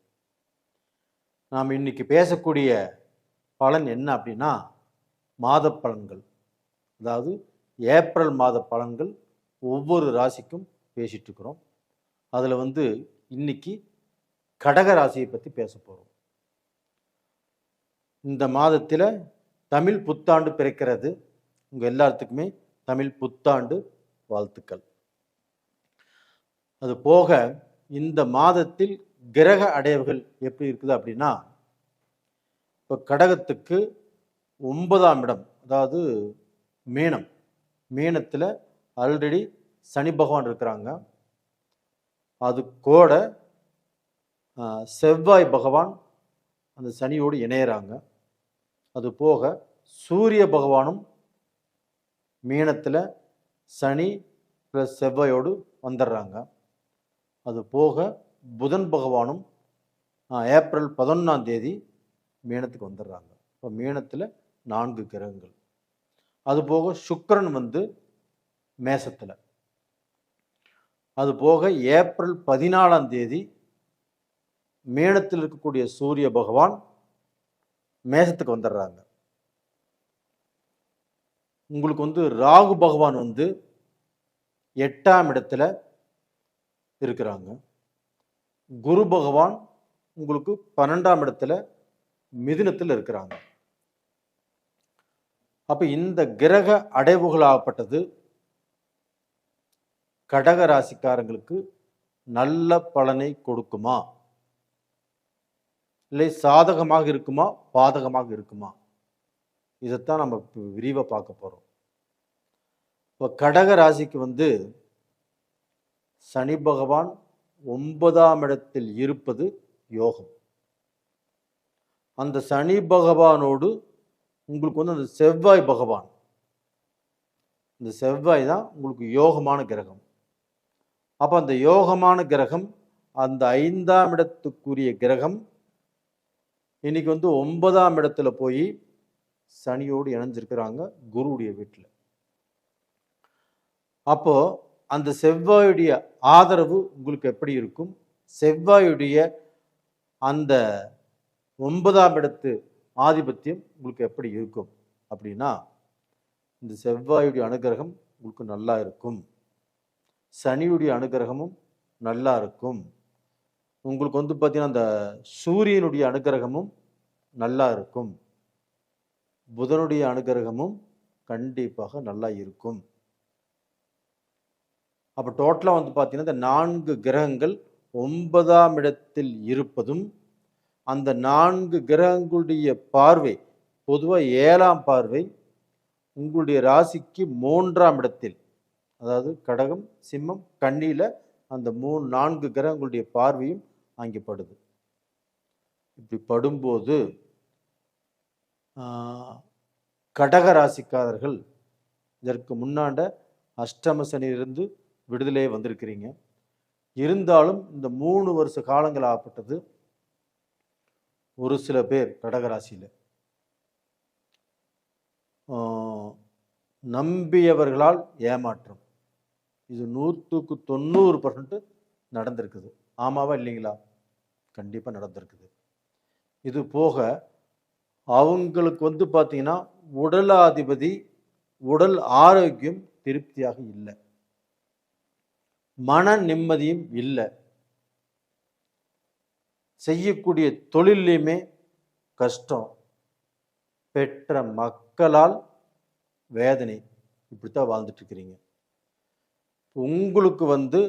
நாம் இன்னைக்கு பேசக்கூடிய பலன் என்ன அப்படின்னா மாத பலன்கள், அதாவது ஏப்ரல் மாத பலன்கள் ஒவ்வொரு ராசிக்கும் பேசிட்டு இருக்கிறோம். அதில் இன்னைக்கு கடக ராசியை பற்றி பேச போகிறோம். இந்த மாதத்தில் தமிழ் புத்தாண்டு பிறக்கிறது. உங்கள் எல்லாத்துக்குமே தமிழ் புத்தாண்டு வாழ்த்துக்கள். அது போக இந்த மாதத்தில் கிரக அடைவுகள் எப்படி இருக்குது அப்படின்னா, இப்போ கடகத்துக்கு 9ஆம் இடம், அதாவது மீனத்தில் ஆல்ரெடி சனி பகவான் இருக்கிறாங்க. அது கூட செவ்வாய் பகவான் அந்த சனியோடு இணையிறாங்க. அது போக சூரிய பகவானும் மீனத்தில் சனி ப்ளஸ் செவ்வாயோடு வந்துடுறாங்க. அது போக புதன் பகவானும் ஏப்ரல் 11 மீனத்துக்கு வந்துடுறாங்க. இப்போ மீனத்தில் 4 கிரகங்கள். அது போக சுக்கிரன் வந்து மேசத்தில். அது போக ஏப்ரல் 14 மீனத்தில் இருக்கக்கூடிய சூரிய பகவான் மேசத்துக்கு வந்துடுறாங்க. உங்களுக்கு வந்து ராகு பகவான் வந்து 8ஆம் இடத்துல இருக்கிறாங்க. குரு பகவான் உங்களுக்கு 12ஆம் இடத்துல மிதுனத்தில் இருக்கிறாங்க. அப்ப இந்த கிரக அடைவுகளாகப்பட்டது கடக ராசிக்காரங்களுக்கு நல்ல பலனை கொடுக்குமா, இல்லை சாதகமாக இருக்குமா, பாதகமாக இருக்குமா? இதைத்தான் நம்ம விரிவாக பார்க்க போறோம். இப்போ கடக ராசிக்கு வந்து சனி பகவான் 9ஆம் இடத்தில் இருப்பது யோகம். அந்த சனி பகவானோடு உங்களுக்கு வந்து அந்த செவ்வாய் பகவான், இந்த செவ்வாய் தான் உங்களுக்கு யோகமான கிரகம். அப்போ அந்த யோகமான கிரகம், அந்த 5ஆம் இடத்துக்குரிய கிரகம் இன்னைக்கு வந்து 9ஆம் இடத்துல போய் சனியோடு இணைஞ்சிருக்கிறாங்க குருவுடைய வீட்டில். அப்போ அந்த செவ்வாயுடைய ஆதரவு உங்களுக்கு எப்படி இருக்கும், செவ்வாயுடைய அந்த 9ஆம் இடத்து ஆதிபத்தியம் உங்களுக்கு எப்படி இருக்கும் அப்படின்னா, இந்த செவ்வாயுடைய அனுகிரகம் உங்களுக்கு நல்லா இருக்கும், சனியுடைய அனுகிரகமும் நல்லா இருக்கும், உங்களுக்கு வந்து பார்த்தீங்கன்னா அந்த சூரியனுடைய அனுகிரகமும் நல்லா இருக்கும், புதனுடைய அனுகிரகமும் கண்டிப்பாக நல்லா இருக்கும். அப்போ டோட்டலாக வந்து பார்த்தீங்கன்னா இந்த 4 கிரகங்கள் 9ஆம் இடத்தில் இருப்பதும், அந்த 4 கிரகங்களுடைய பார்வை பொதுவாக 7ஆம் பார்வை உங்களுடைய ராசிக்கு 3ஆம் இடத்தில், அதாவது கடகம் சிம்மம் கன்னியில் அந்த 4 கிரகங்களுடைய பார்வையும் அங்கே படுது. இப்படி படும்போது கடக ராசிக்காரர்கள் இதற்கு முன்னாண்ட அஷ்டம சனியிலிருந்து விடுதலையே வந்திருக்கிறீங்க. இருந்தாலும் இந்த 3 வருஷ காலங்கள் ஆகப்பட்டது ஒரு சில பேர் கடகராசியில் நம்பியவர்களால் ஏமாற்றம், இது 100க்கு 90% நடந்திருக்குது. ஆமாவா இல்லைங்களா? கண்டிப்பாக நடந்திருக்குது. இது போக அவங்களுக்கு வந்து பார்த்தீங்கன்னா உடலாதிபதி உடல் ஆரோக்கியம் திருப்தியாக இல்லை, மன நிம்மதியும் இல்லை, செய்யக்கூடிய தொழிலையுமே கஷ்டம், பெற்ற மக்களால் வேதனை, இப்படித்தான் வாழ்ந்துட்டு இருக்கிறீங்க. உங்களுக்கு வந்து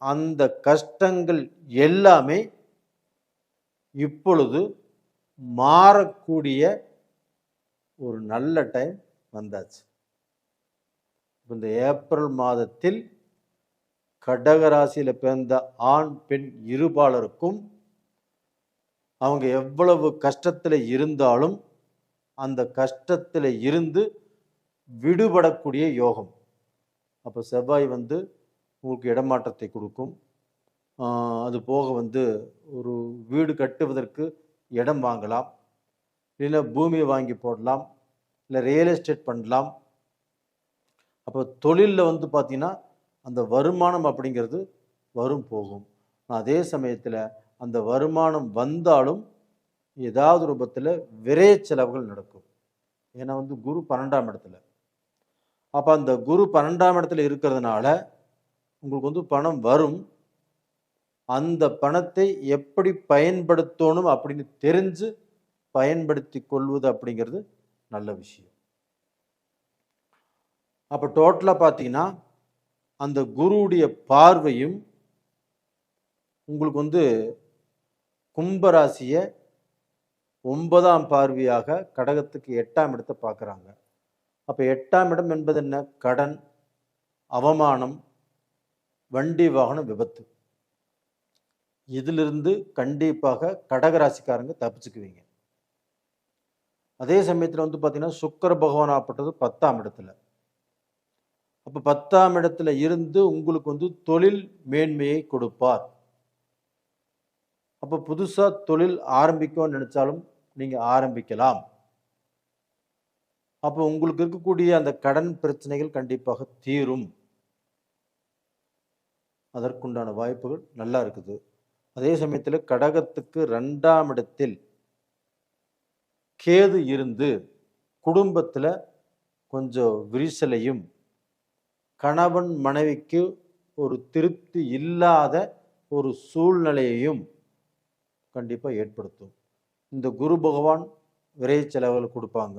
அந்த கஷ்டங்கள் எல்லாமே இப்பொழுது மாறக்கூடிய ஒரு நல்ல டைம் வந்தாச்சு. இந்த ஏப்ரல் மாதத்தில் கடகராசியில் பிறந்த ஆண் பெண் இருபாலருக்கும் அவங்க எவ்வளவு கஷ்டத்தில் இருந்தாலும் அந்த கஷ்டத்தில் இருந்து விடுபடக்கூடிய யோகம். அப்போ செவ்வாய் வந்து உங்களுக்கு இடமாற்றத்தை கொடுக்கும். அது போக வந்து ஒரு வீடு கட்டுவதற்கு இடம் வாங்கலாம், இல்லை பூமியை வாங்கி போடலாம், இல்லை ரியல் எஸ்டேட் பண்ணலாம். அப்போ தொழிலில் வந்து பார்த்திங்கன்னா அந்த வருமானம் அப்படிங்கிறது வரும் போகும். அதே சமயத்தில் அந்த வருமானம் வந்தாலும் ஏதாவது ரூபத்தில் விரைய செலவுகள் நடக்கும். ஏன்னா வந்து குரு 12ஆம் இடத்துல. அப்போ அந்த குரு 12ஆம் இடத்துல இருக்கிறதுனால உங்களுக்கு வந்து பணம் வரும். அந்த பணத்தை எப்படி பயன்படுத்தணும் அப்படின்னு தெரிஞ்சு பயன்படுத்தி கொள்வது அப்படிங்கிறது நல்ல விஷயம். அப்போ டோட்டலாக பார்த்தீங்கன்னா அந்த குருவுடைய பார்வையும் உங்களுக்கு வந்து கும்பராசியை 9ஆம் பார்வையாக கடகத்துக்கு 8ஆம் இடத்தை பார்க்குறாங்க. அப்போ 8ஆம் இடம் என்பது என்ன? கடன், அவமானம், வண்டி வாகன விபத்து, இதிலிருந்து கண்டிப்பாக கடகராசிக்காரங்க தப்பிச்சுக்குவீங்க. அதே சமயத்தில் வந்து பார்த்தீங்கன்னா சுக்கிர பகவான் ஆப்பட்டது 10ஆம் இடத்துல. அப்போ 10ஆம் இடத்துல இருந்து உங்களுக்கு வந்து தொழில் மேன்மையை கொடுப்பார். அப்போ புதுசாக தொழில் ஆரம்பிக்கணும்னு நினைச்சாலும் நீங்கள் ஆரம்பிக்கலாம். அப்போ உங்களுக்கு இருக்கக்கூடிய அந்த கடன் பிரச்சனைகள் கண்டிப்பாக தீரும். அதற்குண்டான வாய்ப்புகள் நல்லா இருக்குது. அதே சமயத்தில் கடகத்துக்கு 2ஆம் இடத்தில் கேது இருந்து குடும்பத்தில் கொஞ்சம் விரிசலையும் கணவன் மனைவிக்கு ஒரு திருப்தி இல்லாத ஒரு சூழ்நிலையையும் கண்டிப்பாக ஏற்படுத்தும். இந்த குரு பகவான் விரை செலவுகள் கொடுப்பாங்க.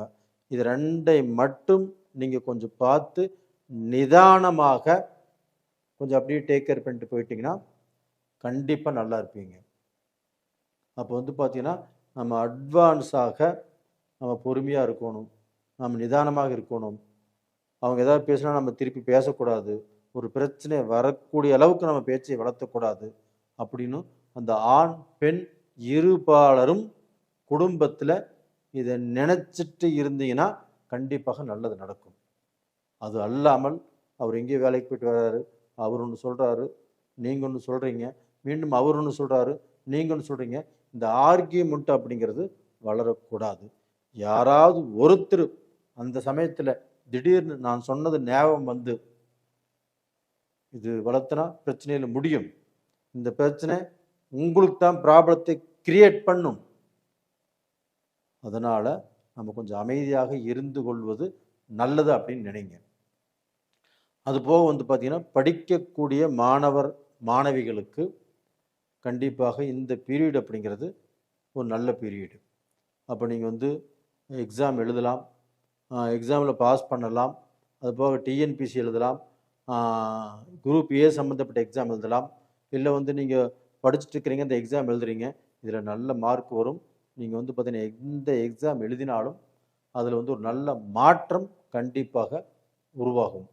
இது 2ஐ மட்டும் நீங்கள் கொஞ்சம் பார்த்து நிதானமாக கொஞ்சம் அப்படியே டேக் கேர் பண்ணிட்டு போயிட்டீங்கன்னா கண்டிப்பாக நல்லா இருப்பீங்க. அப்போ வந்து பார்த்தீங்கன்னா நம்ம அட்வான்ஸாக நம்ம பொறுமையாக இருக்கணும், நம்ம நிதானமாக இருக்கணும். அவங்க ஏதாவது பேசினா நம்ம திருப்பி பேசக்கூடாது, ஒரு பிரச்சனை வரக்கூடிய அளவுக்கு நம்ம பேச்சை வளர்த்தக்கூடாது அப்படின்னு அந்த ஆண் பெண் இருபாலரும் குடும்பத்தில் இதை நினச்சிட்டு இருந்தீங்கன்னா கண்டிப்பாக நல்லது நடக்கும். அது அல்லாமல் அவர் எங்கேயோ வேலைக்கு போயிட்டு வர்றாரு, அவர் ஒன்று சொல்கிறாரு, நீங்கள் ஒன்று சொல்கிறீங்க, மீண்டும் அவர் ஒன்று சொல்கிறாரு, நீங்கள் ஒன்று சொல்கிறீங்க. இந்த ஆர்கியூமெண்ட் அப்படிங்கிறது வளரக்கூடாது. யாராவது ஒருத்தர் அந்த சமயத்தில் திடீர்னு நான் சொன்னது ஞாபகம் வந்து இது வளர்த்தனா பிரச்சனையில் முடியும், இந்த பிரச்சனை உங்களுக்கு தான் ப்ராப்ளத்தை கிரியேட் பண்ணும், அதனால் நம்ம கொஞ்சம் அமைதியாக இருந்து கொள்வது நல்லது அப்படின்னு நினைங்க. அது போக வந்து பார்த்திங்கன்னா படிக்கக்கூடிய மாணவிகளுக்கு கண்டிப்பாக இந்த பீரியட் அப்படிங்கிறது ஒரு நல்ல பீரியடு. அப்போ நீங்கள் வந்து எக்ஸாம் எழுதலாம், எக்ஸாமில் பாஸ் பண்ணலாம். அது போக டிஎன்பிசி எழுதலாம், குரூப் ஏ சம்மந்தப்பட்ட எக்ஸாம் எழுதலாம். இல்லை வந்து நீங்கள் படிச்சுட்டு இருக்கிறீங்க, இந்த எக்ஸாம் எழுதுறீங்க, இதில் நல்ல மார்க் வரும். நீங்கள் வந்து பார்த்தீங்கன்னா எந்த எக்ஸாம் எழுதினாலும் அதில் வந்து ஒரு நல்ல மாற்றம் கண்டிப்பாக உருவாகும்.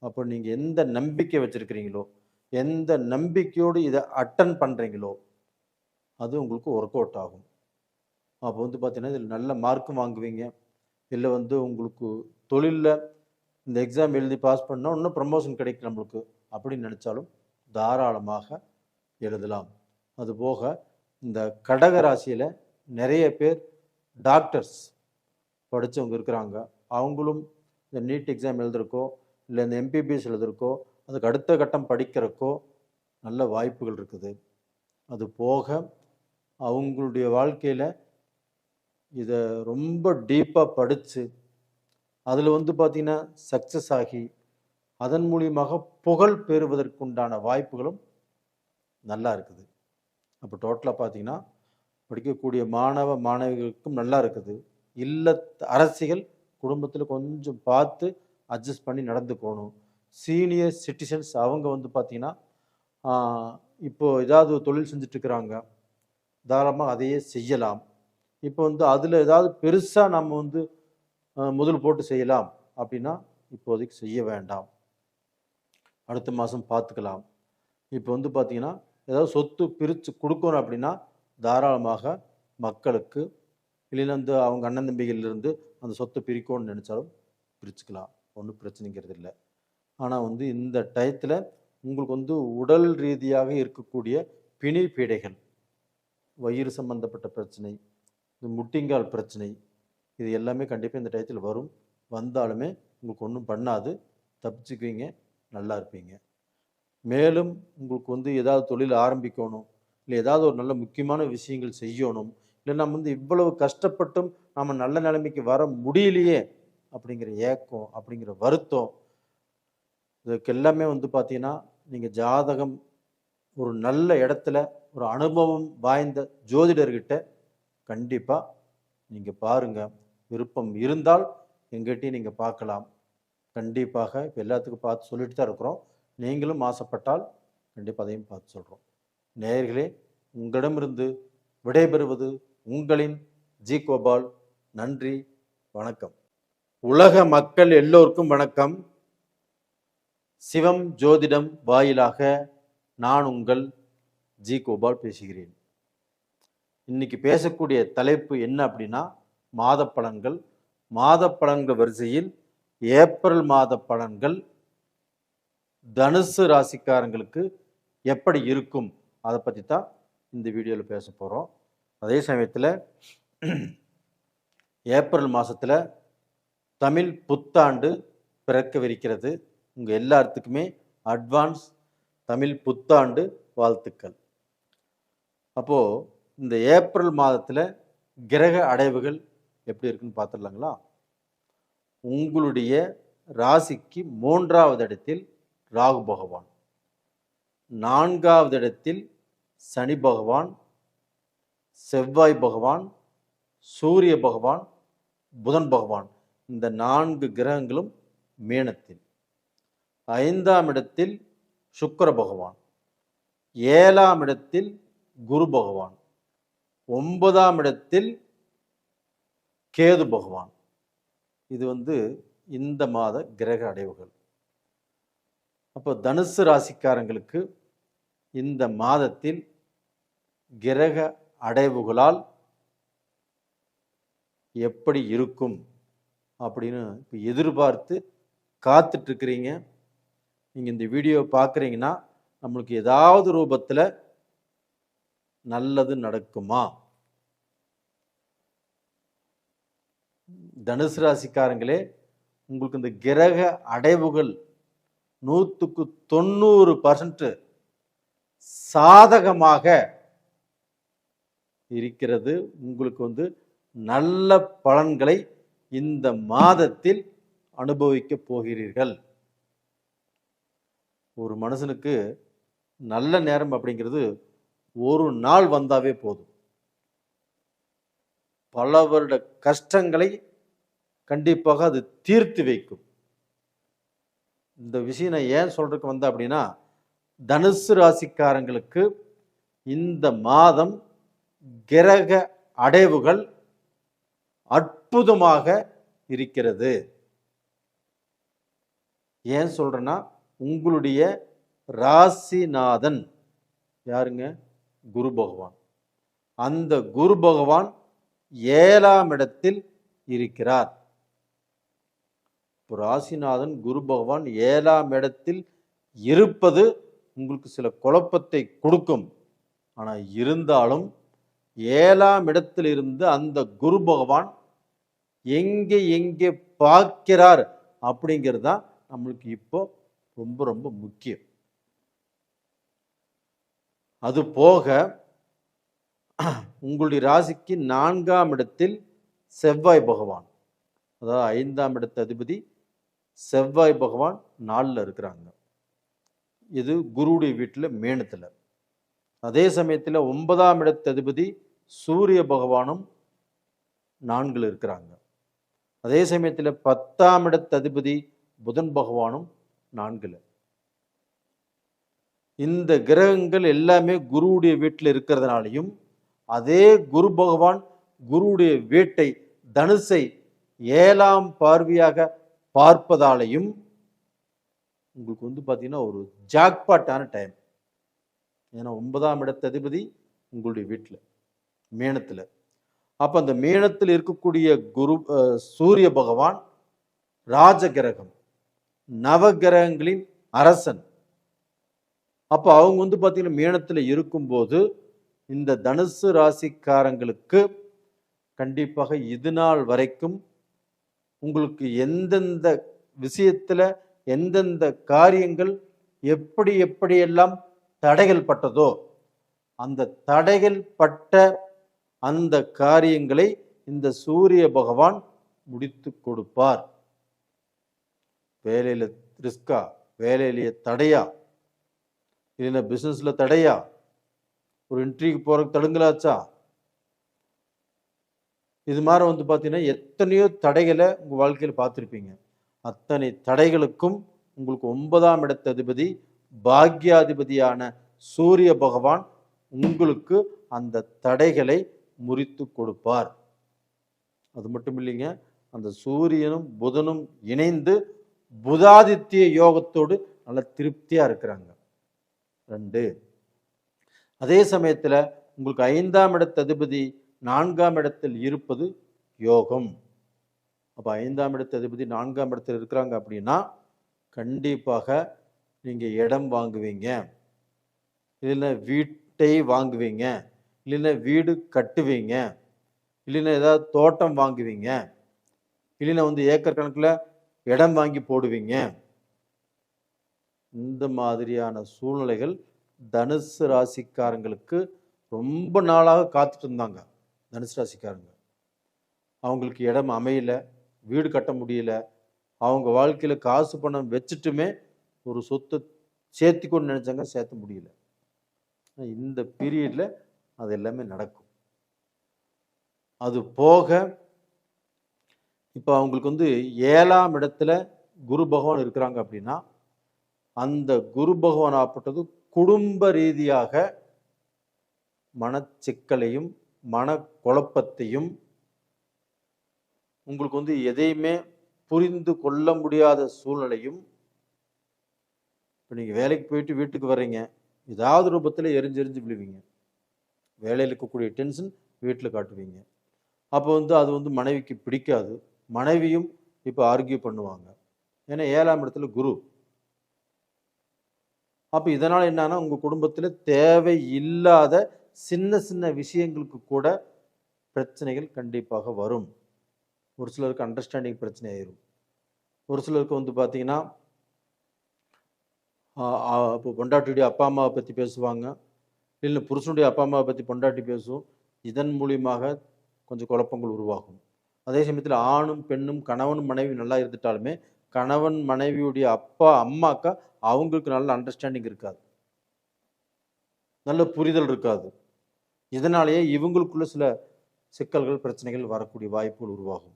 அப்போ நீங்கள் எந்த நம்பிக்கை வச்சுருக்கிறீங்களோ, எந்த நம்பிக்கையோடு இதை அட்டன் பண்ணுறீங்களோ அது உங்களுக்கு ஒர்க் அவுட் ஆகும். அப்போ வந்து பார்த்தீங்கன்னா இதில் நல்ல மார்க்கும் வாங்குவீங்க. இல்லை வந்து உங்களுக்கு தொழிலில் இந்த எக்ஸாம் எழுதி பாஸ் பண்ணால் இன்னும் ப்ரமோஷன் கிடைக்கும் நம்மளுக்கு அப்படின்னு நினச்சாலும் தாராளமாக எழுதலாம். அதுபோக இந்த கடக ராசியில் நிறைய பேர் டாக்டர்ஸ் படித்தவங்க இருக்கிறாங்க. அவங்களும் இந்த நீட் எக்ஸாம் எழுதுறக்கோ இல்லை இந்த எம்பிபிஎஸ் எழுதுறக்கோ அதுக்கு அடுத்த கட்டம் படிக்கிறக்கோ நல்ல வாய்ப்புகள் இருக்குது. அது போக அவங்களுடைய வாழ்க்கையில் இதை ரொம்ப டீப்பாக படித்து அதில் வந்து பார்த்திங்கன்னா சக்ஸஸ் ஆகி அதன் மூலியமாக புகழ் பெறுவதற்குண்டான வாய்ப்புகளும் நல்லா இருக்குது. அப்போ டோட்டலாக பார்த்திங்கன்னா படிக்கக்கூடிய மாணவிகளுக்கும் நல்லா இருக்குது. அரசிகள் குடும்பத்தில் கொஞ்சம் பார்த்து அட்ஜஸ்ட் பண்ணி நடந்துக்கணும். சீனியர் சிட்டிசன்ஸ் அவங்க வந்து பார்த்திங்கன்னா இப்போது ஏதாவது தொழில் செஞ்சிட்ருக்கிறாங்க, தாராளமாக அதையே செய்யலாம். இப்போ வந்து அதில் ஏதாவது பெருசாக நம்ம வந்து முதல் போட்டு செய்யலாம் அப்படின்னா இப்போதைக்கு செய்ய வேண்டாம், அடுத்த மாதம் பார்த்துக்கலாம். இப்போ வந்து பார்த்திங்கன்னா ஏதாவது சொத்து பிரித்து கொடுக்கணும் அப்படின்னா தாராளமாக மக்களுக்கு இல்லைன்னா வந்து அவங்க அண்ணன் தம்பிகளிலிருந்து அந்த சொத்தை பிரிக்கணும்னு நினச்சாலும் பிரிச்சுக்கலாம், ஒன்றும் பிரச்சனைங்கிறது இல்லை. ஆனால் வந்து இந்த டயத்தில் உங்களுக்கு வந்து உடல் ரீதியாக இருக்கக்கூடிய பிணி பீடைகள், வயிறு சம்பந்தப்பட்ட பிரச்சனை, இந்த முட்டிங்கால் பிரச்சனை, இது எல்லாமே கண்டிப்பாக இந்த டயத்தில் வரும். வந்தாலுமே உங்களுக்கு ஒன்றும் பண்ணாது, தப்பிச்சுக்குவீங்க, நல்லா இருப்பீங்க. மேலும் உங்களுக்கு வந்து ஏதாவது தொழில் ஆரம்பிக்கணும், இல்லை ஏதாவது ஒரு நல்ல முக்கியமான விஷயங்கள் செய்யணும், இல்லை நம்ம வந்து இவ்வளவு கஷ்டப்பட்டும் நம்ம நல்ல நிலைமைக்கு வர முடியலையே அப்படிங்கிற ஏக்கம், அப்படிங்கிற வருத்தம், இதுக்கு எல்லாமே வந்து பார்த்தீங்கன்னா நீங்கள் ஜாதகம் ஒரு நல்ல இடத்துல ஒரு அனுபவம் வாய்ந்த ஜோதிடர்கிட்ட கண்டிப்பாக நீங்கள் பாருங்கள். விருப்பம் இருந்தால் எங்கிட்டையும் நீங்கள் பார்க்கலாம். கண்டிப்பாக இப்போ எல்லாத்துக்கும் பார்த்து சொல்லிட்டு தான் இருக்கிறோம். நீங்களும் ஆசைப்பட்டால் கண்டிப்பாக அதையும் பார்த்து சொல்கிறோம். நேயர்களே, உங்களிடமிருந்து விடைபெறுவது உங்களின் ஜி கோபால். நன்றி, வணக்கம். உலக மக்கள் எல்லோருக்கும் வணக்கம். சிவம் ஜோதிடம் வாயிலாக நான் உங்கள் ஜி கோபால் பேசுகிறேன். இன்னைக்கு பேசக்கூடிய தலைப்பு என்ன அப்படின்னா மாத பலன்கள். மாத பலன்கள் வரிசையில் ஏப்ரல் மாத பலன்கள் தனுசு ராசிக்காரங்களுக்கு எப்படி இருக்கும் அதை பற்றி தான் இந்த வீடியோவில் பேச போகிறோம். அதே சமயத்தில் ஏப்ரல் மாதத்தில் தமிழ் புத்தாண்டு பிறக்கவிருக்கிறது. உங்கள் எல்லாத்துக்குமே அட்வான்ஸ் தமிழ் புத்தாண்டு வாழ்த்துக்கள். அப்போது இந்த ஏப்ரல் மாதத்தில் கிரக அடைவுகள் எப்படி இருக்குன்னு பார்த்துடலாங்களா? உங்களுடைய ராசிக்கு 3வது இடத்தில் ராகு பகவான், 4வது இடத்தில் சனி பகவான், செவ்வாய் பகவான், சூரிய பகவான், புதன் பகவான், இந்த 4 கிரகங்களும் மீனத்தில். 5ஆம் இடத்தில் சுக்கிர பகவான், 7ஆம் இடத்தில் குரு பகவான், 9ஆம் இடத்தில் கேது பகவான். இது இந்த மாத கிரக அடைவுகள். அப்போ தனுசு ராசிக்காரங்களுக்கு இந்த மாதத்தில் கிரக அடைவுகளால் எப்படி இருக்கும் அப்படின்னு இப்போ எதிர்பார்த்து காத்துட்டு இருக்கிறீங்க. நீங்கள் இந்த வீடியோ பார்க்குறீங்கன்னா நம்மளுக்கு ஏதாவது ரூபத்தில் நல்லது நடக்குமா? தனுசு ராசிக்காரங்களே, உங்களுக்கு இந்த கிரக அடைவுகள் 100க்கு 90% சாதகமாக இருக்கிறது. உங்களுக்கு நல்ல பலன்களை இந்த மாதத்தில் அனுபவிக்க போகிறீர்கள். ஒரு மனுஷனுக்கு நல்ல நேரம் அப்படிங்கிறது ஒரு நாள் வந்தாவே போதும். பல வருட கஷ்டங்களை கண்டிப்பாக அது தீர்த்து வைக்கும். இந்த விஷயம் நான் ஏன் சொல்றதுக்கு வந்தேன் அப்படின்னா, தனுசு ராசிக்காரங்களுக்கு இந்த மாதம் கிரக அடைவுகள் அற்புதமாக இருக்கிறது. ஏன் சொல்றேன்னா, உங்களுடைய ராசிநாதன் யாருங்க? குரு பகவான். அந்த குரு பகவான் 7ஆம் இடத்தில் இருக்கிறார். ராசிநாதன் குரு பகவான் 7ஆம் இடத்தில் இருப்பது உங்களுக்கு சில குழப்பத்தை கொடுக்கும். ஆனால் இருந்தாலும் 7ஆம் இடத்தில் இருந்து அந்த குரு பகவான் எங்கே எங்கே பார்க்கிறார் அப்படிங்கிறது தான் நம்மளுக்கு இப்போ ரொம்ப ரொம்ப முக்கியம். அது போக உங்களுடைய ராசிக்கு 4ஆம் இடத்தில் செவ்வாய் பகவான், அதாவது 5ஆம் இடத்து அதிபதி செவ்வாய் பகவான் 4ல் இருக்கிறாங்க. இது குருவுடைய வீட்டில் மேனத்தில். அதே சமயத்தில் 9ஆம் இடத்து அதிபதி சூரிய பகவானும் 4ல் இருக்கிறாங்க. அதே சமயத்தில் 10ஆம் இடத்து அதிபதி புதன் பகவானும் 4ல். இந்த கிரகங்கள் எல்லாமே குருவுடைய வீட்டில் இருக்கிறதுனாலையும், அதே குரு பகவான் குருவுடைய வீட்டை தனுசை 7ஆம் பார்வையாக பார்ப்பதாலையும் உங்களுக்கு பார்த்தீங்கன்னா ஒரு ஜாக்பாட்டான டைம். ஏன்னா 9ஆம் இடத்து அதிபதி உங்களுடைய வீட்டில் மேனத்தில். அப்போ அந்த மேனத்தில் இருக்கக்கூடிய சூரிய பகவான் ராஜ கிரகம், நவகிரகங்களின் அரசன். அப்போ அவங்க பார்த்தீங்கன்னா மேனத்தில் இருக்கும்போது இந்த தனுசு ராசிக்காரங்களுக்கு கண்டிப்பாக இது நாள் வரைக்கும் உங்களுக்கு எந்தெந்த விஷயத்தில் எந்தெந்த காரியங்கள் எப்படியெல்லாம் தடைகள் பட்டதோ அந்த தடைகள் பட்ட அந்த காரியங்களை இந்த சூரிய பகவான் முடித்து கொடுப்பார். வேலையில் ரிஸ்கா, வேலையிலேயே தடையா, இல்லைன்னா பிஸ்னஸில் தடையா, ஒரு இன்ட்ரிக்கு போகிறதுக்கு தடுங்கலாச்சா, இது மாதிரி பார்த்தீங்கன்னா எத்தனையோ தடைகளை உங்கள் வாழ்க்கையில் பார்த்துருப்பீங்க. அத்தனை தடைகளுக்கும் உங்களுக்கு 9ஆம் இடத்து அதிபதி பாக்யாதிபதியான சூரிய பகவான் உங்களுக்கு அந்த தடைகளை முறித்து கொடுப்பார். அது மட்டும் இல்லைங்க, அந்த சூரியனும் புதனும் இணைந்து புதாதித்ய யோகத்தோடு நல்ல திருப்தியாக இருக்கிறாங்க. 2 அதே சமயத்தில் உங்களுக்கு 5ஆம் இடத்து அதிபதி 4ஆம் இடத்தில் இருப்பது யோகம். அப்போ 5ஆம் இடத்து அதிபதி 4ஆம் இடத்தில் இருக்கிறாங்க அப்படின்னா கண்டிப்பாக நீங்கள் இடம் வாங்குவீங்க, இல்லைன்னா வீட்டை வாங்குவீங்க, இல்லைன்னா வீடு கட்டுவீங்க, இல்லைன்னா ஏதாவது தோட்டம் வாங்குவீங்க, இல்லைன்னா ஏக்கர் கணக்கில் இடம் வாங்கி போடுவீங்க. இந்த மாதிரியான சூழ்நிலைகள் தனுசு ராசிக்காரங்களுக்கு ரொம்ப நாளாக காத்துட்டு இருந்தாங்க. தனுசு ராசிக்காரங்க அவங்களுக்கு இடம் அமையல, வீடு கட்ட முடியல, அவங்க வாழ்க்கையில் காசு பணம் வச்சுட்டுமே ஒரு சொத்தை சேர்த்துக்கொண்டு நினைச்சாங்க, சேர்த்த முடியல. இந்த பீரியட்ல அது எல்லாமே நடக்கும். அது போக இப்போ அவங்களுக்கு 7ஆம் இடத்துல குரு பகவான் இருக்கிறாங்க அப்படின்னா அந்த குரு பகவான் ஆப்பட்டது குடும்ப ரீதியாக மனச்சிக்கலையும் மன குழப்பத்தையும், உங்களுக்கு எதையுமே புரிந்து கொள்ள முடியாத சூழ்நிலையும். இப்போ நீங்கள் வேலைக்கு போயிட்டு வீட்டுக்கு வர்றீங்க, ஏதாவது ரூபத்தில் எரிஞ்சு விழுவீங்க. வேலையில் இருக்கக்கூடிய டென்ஷன் வீட்டில் காட்டுவீங்க. அப்போ அது மனைவிக்கு பிடிக்காது. மனைவியும் இப்போ ஆர்கியூ பண்ணுவாங்க. ஏன்னா 7ஆம் இடத்துல குரு. அப்போ இதனால் என்னன்னா உங்கள் குடும்பத்தில் தேவையில்லாத சின்ன சின்ன விஷயங்களுக்கு கூட பிரச்சனைகள் கண்டிப்பாக வரும். ஒரு சிலருக்கு அண்டர்ஸ்டாண்டிங் பிரச்சனை ஆயிரும். ஒரு சிலருக்கு பார்த்தீங்கன்னா இப்போ பொண்டாட்டியுடைய அப்பா அம்மாவை பற்றி பேசுவாங்க, இல்லை புருஷனுடைய அப்பா அம்மாவை பற்றி பொண்டாட்டி பேசும். இதன் மூலியமாக கொஞ்சம் குழப்பங்கள் உருவாகும். அதே சமயத்தில் ஆணும் பெண்ணும் கணவன் மனைவி நல்லா இருந்துட்டாலுமே கணவன் மனைவியுடைய அப்பா அம்மாக்கா அவங்களுக்கு நல்ல அண்டர்ஸ்டாண்டிங் இருக்காது, நல்ல புரிதல் இருக்காது. இதனாலேயே இவங்களுக்குள்ள சில சிக்கல்கள் பிரச்சனைகள் வரக்கூடிய வாய்ப்புகள் உருவாகும்.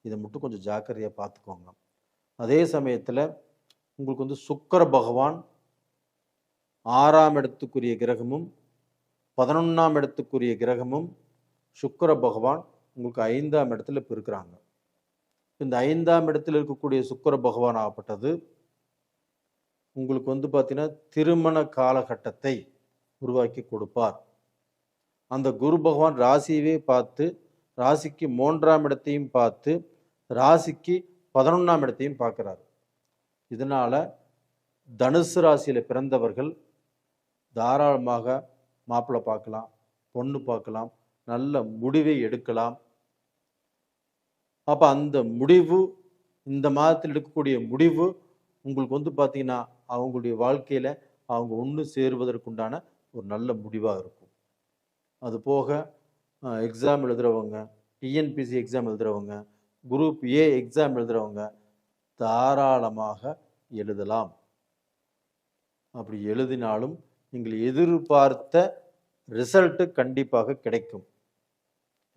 இதை மட்டும் கொஞ்சம் ஜாக்கிரதையாக பார்த்துக்கோங்க. அதே சமயத்தில் உங்களுக்கு சுக்கிர பகவான் 6ஆம் இடத்துக்குரிய கிரகமும் 11ஆம் இடத்துக்குரிய கிரகமும் சுக்கிர பகவான் உங்களுக்கு 5ஆம் இடத்துல இப்போ இருக்கிறாங்க. இந்த 5ஆம் இடத்தில் இருக்கக்கூடிய சுக்கிர பகவான் ஆகப்பட்டது உங்களுக்கு பார்த்தீங்கன்னா திருமண காலகட்டத்தை உருவாக்கி கொடுப்பார். அந்த குரு பகவான் ராசியவே பார்த்து, ராசிக்கு 3ஆம் இடத்தையும் பார்த்து, ராசிக்கு 11ஆம் இடத்தையும் பார்க்குறாரு. இதனால் தனுசு ராசியில் பிறந்தவர்கள் தாராளமாக மாப்பிள்ளை பார்க்கலாம், பொண்ணு பார்க்கலாம், நல்ல முடிவை எடுக்கலாம். அப்போ அந்த முடிவு, இந்த மாதத்தில் எடுக்கக்கூடிய முடிவு உங்களுக்கு பார்த்தீங்கன்னா அவங்களுடைய வாழ்க்கையில் அவங்க ஒன்று சேருவதற்குண்டான ஒரு நல்ல முடிவாக இருக்கும். அது போக எக்ஸாம் எழுதுகிறவங்க, டிஎன்பிசி எக்ஸாம் எழுதுகிறவங்க, குரூப் ஏ எக்ஸாம் எழுதுகிறவங்க தாராளமாக எழுதலாம். அப்படி எழுதினாலும் நீங்கள் எதிர்பார்த்த ரிசல்ட்டு கண்டிப்பாக கிடைக்கும்.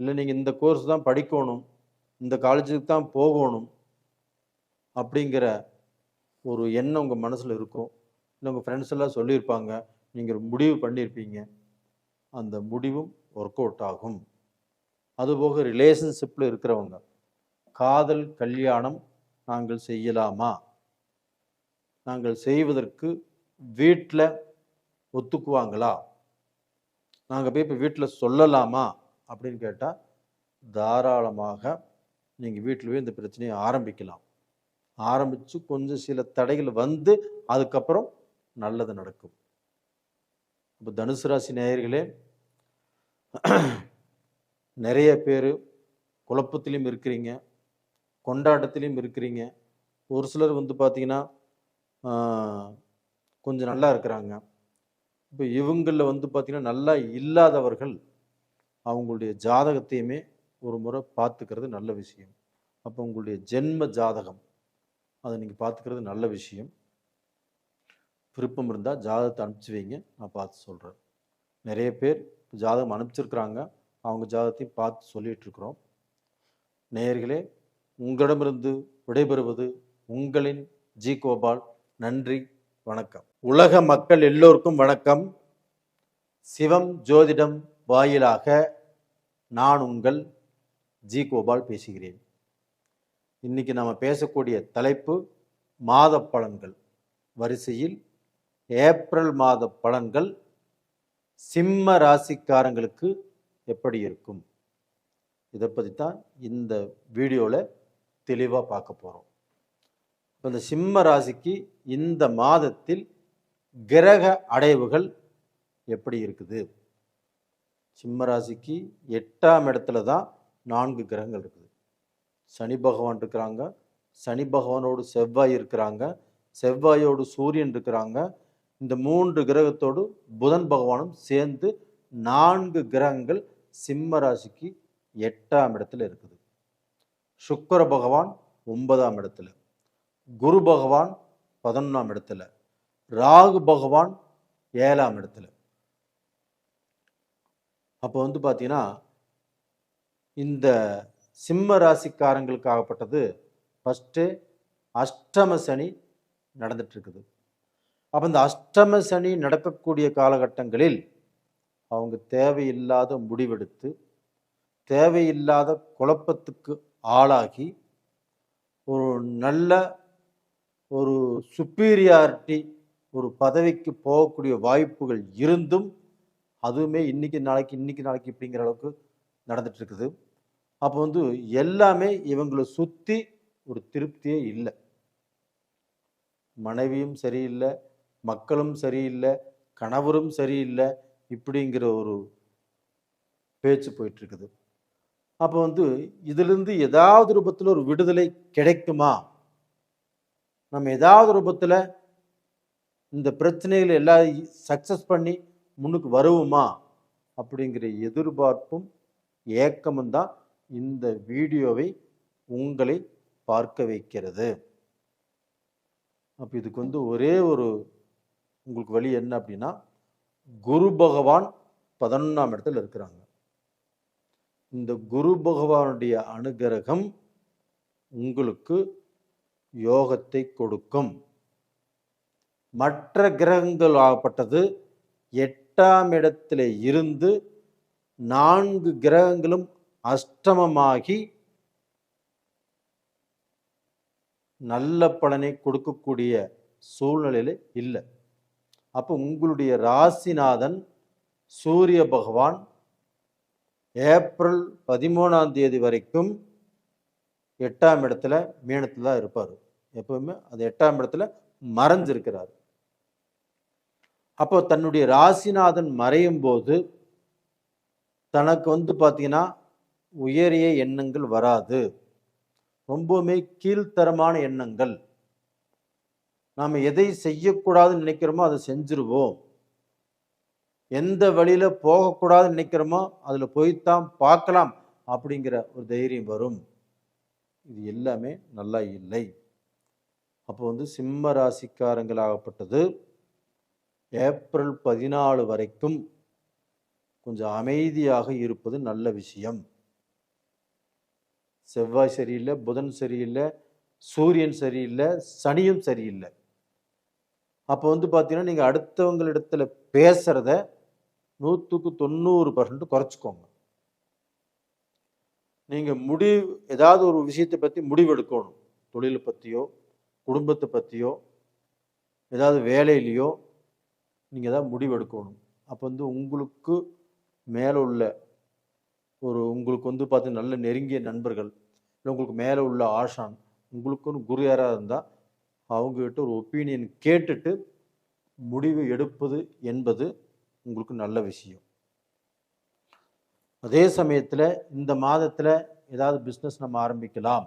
இல்லை நீங்கள் இந்த கோர்ஸ் தான் படிக்கணும், இந்த காலேஜுக்கு தான் போகணும் அப்படிங்கிற ஒரு எண்ணம் உங்கள் மனசில் இருக்கும். இல்லை உங்கள் ஃப்ரெண்ட்ஸ் எல்லாம் சொல்லியிருப்பாங்க, நீங்கள் முடிவு பண்ணியிருப்பீங்க, அந்த முடிவும் ஒர்க் அவுட் ஆகும். அதுபோக ரிலேஷன்ஷிப்பில் இருக்கிறவங்க காதல் கல்யாணம் நாங்கள் செய்யலாமா, நாங்கள் செய்வதற்கு வீட்டில் ஒத்துக்குவாங்களா, நாங்கள் போய் இப்போ வீட்டில் சொல்லலாமா அப்படின்னு கேட்டால் தாராளமாக நீங்கள் வீட்டில் இந்த பிரச்சனையை ஆரம்பிக்கலாம். ஆரம்பித்து கொஞ்சம் சில தடைகள் வந்து அதுக்கப்புறம் நல்லது நடக்கும். இப்போ தனுசு ராசி நேயர்களே, நிறைய பேர் குழப்பத்திலையும் இருக்கிறீங்க, கொண்டாட்டத்திலையும் இருக்கிறீங்க. ஒரு சிலர் பார்த்தீங்கன்னா கொஞ்சம் நல்லா இருக்கிறாங்க. இப்போ இவங்களில் பார்த்தீங்கன்னா நல்லா இல்லாதவர்கள் அவங்களுடைய ஜாதகத்தையுமே ஒரு முறை பார்த்துக்கிறது நல்ல விஷயம். அப்போ உங்களுடைய ஜென்ம ஜாதகம் அதை நீங்கள் பார்த்துக்கிறது நல்ல விஷயம். விருப்பம் இருந்தால் ஜாதகத்தை அனுப்பிச்சி வைங்க, நான் பார்த்து சொல்கிறேன். நிறைய பேர் ஜாதகம் அனுப்பிச்சிருக்கிறாங்க, அவங்க ஜாதகத்தையும் பார்த்து சொல்லிகிட்ருக்குறோம். நேயர்களே, உங்களிடமிருந்து விடைபெறுவது உங்களின் ஜி கோபால். நன்றி, வணக்கம். உலக மக்கள் எல்லோருக்கும் வணக்கம். சிவம் ஜோதிடம் வாயிலாக நான் உங்கள் ஜி கோபால் பேசுகிறேன். இன்னைக்கு நம்ம பேசக்கூடிய தலைப்பு மாத பலன்கள் வரிசையில் ஏப்ரல் மாத பலன்கள் சிம்ம ராசிக்காரங்களுக்கு எப்படி இருக்கும், இதை பற்றி தான் இந்த வீடியோவில் தெளிவாக பார்க்க போகிறோம். இந்த சிம்ம ராசிக்கு இந்த மாதத்தில் கிரக அடைவுகள் எப்படி இருக்குது? சிம்ம ராசிக்கு 8ஆம் இடத்துல தான் 4 கிரகங்கள் இருக்குது. சனி பகவான் இருக்கிறாங்க, சனி பகவானோடு செவ்வாய் இருக்கிறாங்க, செவ்வாயோடு சூரியன் இருக்கிறாங்க. இந்த 3 கிரகத்தோடு புதன் பகவானும் சேர்ந்து 4 கிரகங்கள் சிம்ம ராசிக்கு 8ஆம் இடத்துல இருக்குது. சுக்கிர பகவான் 9ஆம் இடத்துல, குரு பகவான் 11ஆம் இடத்துல, ராகு பகவான் 7ஆம் இடத்துல. அப்போ பார்த்தீங்கன்னா இந்த சிம்ம ராசிக்காரங்களுக்கு ஆகப்பட்டது ஃபஸ்ட்டு அஷ்டம சனி நடந்துட்டு இருக்குது. அப்போ இந்த அஷ்டம சனி நடக்கக்கூடிய காலகட்டங்களில் அவங்க தேவையில்லாத முடிவெடுத்து தேவையில்லாத குழப்பத்துக்கு ஆளாகி ஒரு நல்ல ஒரு சுப்பீரியாரிட்டி ஒரு பதவிக்கு போகக்கூடிய வாய்ப்புகள் இருந்தும் அதுவுமே இன்னைக்கு நாளைக்கு இப்படிங்கிற அளவுக்கு நடந்துட்டு இருக்குது. அப்போ எல்லாமே இவங்களை சுற்றி ஒரு திருப்தியே இல்லை. மனைவியும் சரியில்லை, மக்களும் சரியில்லை, கணவரும் சரியில்லை, இப்படிங்கிற ஒரு பேச்சு போயிட்டு இருக்குது. அப்போ இதிலிருந்து ஏதாவது ரூபத்தில் ஒரு விடுதலை கிடைக்குமா, நம்ம ஏதாவது ரூபத்தில் இந்த பிரச்சனைகளை எல்லாம் சக்சஸ் பண்ணி முன்னுக்கு வருவோமா அப்படிங்கிற எதிர்பார்ப்பும் ஏக்கமும் தான் இந்த வீடியோவை உங்களை பார்க்க வைக்கிறது. அப்போ இதுக்கு ஒரே ஒரு உங்களுக்கு வழி என்ன அப்படின்னா, குரு பகவான் 11ஆம் இடத்துல இருக்கிறாங்க. இந்த குரு பகவானுடைய அனுகிரகம் உங்களுக்கு யோகத்தை கொடுக்கும். மற்ற கிரகங்கள் ஆகப்பட்டது 8ஆம் இடத்துல இருந்து 4 கிரகங்களும் அஷ்டமமாகி நல்ல பலனை கொடுக்கக்கூடிய சூழ்நிலையில இல்லை. அப்போ உங்களுடைய ராசிநாதன் சூரிய பகவான் ஏப்ரல் 13ஆம் தேதி வரைக்கும் 8ஆம் இடத்துல மீனத்தில் தான் இருப்பார். எப்பவுமே அது 8ஆம் இடத்துல மறைஞ்சிருக்கிறார். அப்போ தன்னுடைய ராசிநாதன் மறையும் போது தனக்கு பார்த்தீங்கன்னா உயரிய எண்ணங்கள் வராது, ரொம்பவுமே கீழ்த்தரமான எண்ணங்கள். நாம் எதை செய்யக்கூடாதுன்னு நினைக்கிறோமோ அதை செஞ்சிருவோம், எந்த வழியில போகக்கூடாதுன்னு நினைக்கிறோமோ அதில் போய்த்தான் பார்க்கலாம் அப்படிங்கிற ஒரு தைரியம் வரும். இது எல்லாமே நல்லா இல்லை. அப்போ சிம்ம ராசிக்காரங்களாகப்பட்டது ஏப்ரல் 14 வரைக்கும் கொஞ்சம் அமைதியாக இருப்பது நல்ல விஷயம். செவ்வாய் சரியில்லை, புதன் சரியில்லை, சூரியன் சரியில்லை, சனியும் சரியில்லை. அப்போ பார்த்தீங்கன்னா நீங்கள் அடுத்தவங்களிடத்துல பேசுறத 100க்கு 90% குறைச்சிக்கோங்க. நீங்கள் ஏதாவது ஒரு விஷயத்தை பற்றி முடிவெடுக்கணும், தொழிலை பற்றியோ குடும்பத்தை பற்றியோ ஏதாவது வேலையிலையோ நீங்கள் ஏதாவது முடிவெடுக்கணும். அப்போ உங்களுக்கு மேலே உள்ள உங்களுக்கு பார்த்து நல்ல நெருங்கிய நண்பர்கள், இல்லை உங்களுக்கு மேலே உள்ள ஆசான், உங்களுக்குன்னு குரு யாராக இருந்தால் அவங்ககிட்ட ஒரு ஒப்பீனியன் கேட்டுட்டு முடிவு எடுப்பது என்பது உங்களுக்கு நல்ல விஷயம். அதே சமயத்தில் இந்த மாதத்தில் ஏதாவது பிஸ்னஸ் நம்ம ஆரம்பிக்கலாம்,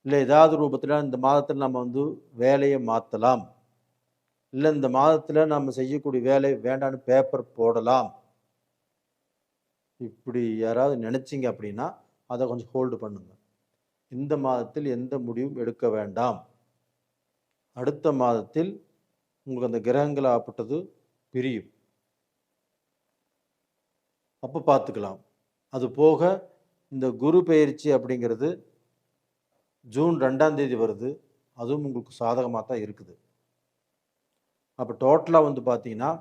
இல்லை ஏதாவது ரூபத்தில் இந்த மாதத்தில் நம்ம வேலையை மாற்றலாம், இல்லை இந்த மாதத்தில் நம்ம செய்யக்கூடிய வேலை வேண்டான்னு பேப்பர் போடலாம். இப்படி யாராவது நினைச்சிங்க அப்படின்னா அதை கொஞ்சம் ஹோல்டு பண்ணுங்க. இந்த மாதத்தில் எந்த முடிவும் எடுக்க வேண்டாம். அடுத்த மாதத்தில் உங்களுக்கு அந்த கிரகங்கள் ஆப்பட்டது பிரியும், அப்போ பார்த்துக்கலாம். அது போக இந்த குரு பெயர்ச்சி அப்படிங்கிறது ஜூன் 2ஆம் தேதி வருது, அதுவும் உங்களுக்கு சாதகமாக தான் இருக்குது. அப்போ டோட்டலாக பார்த்தீங்கன்னா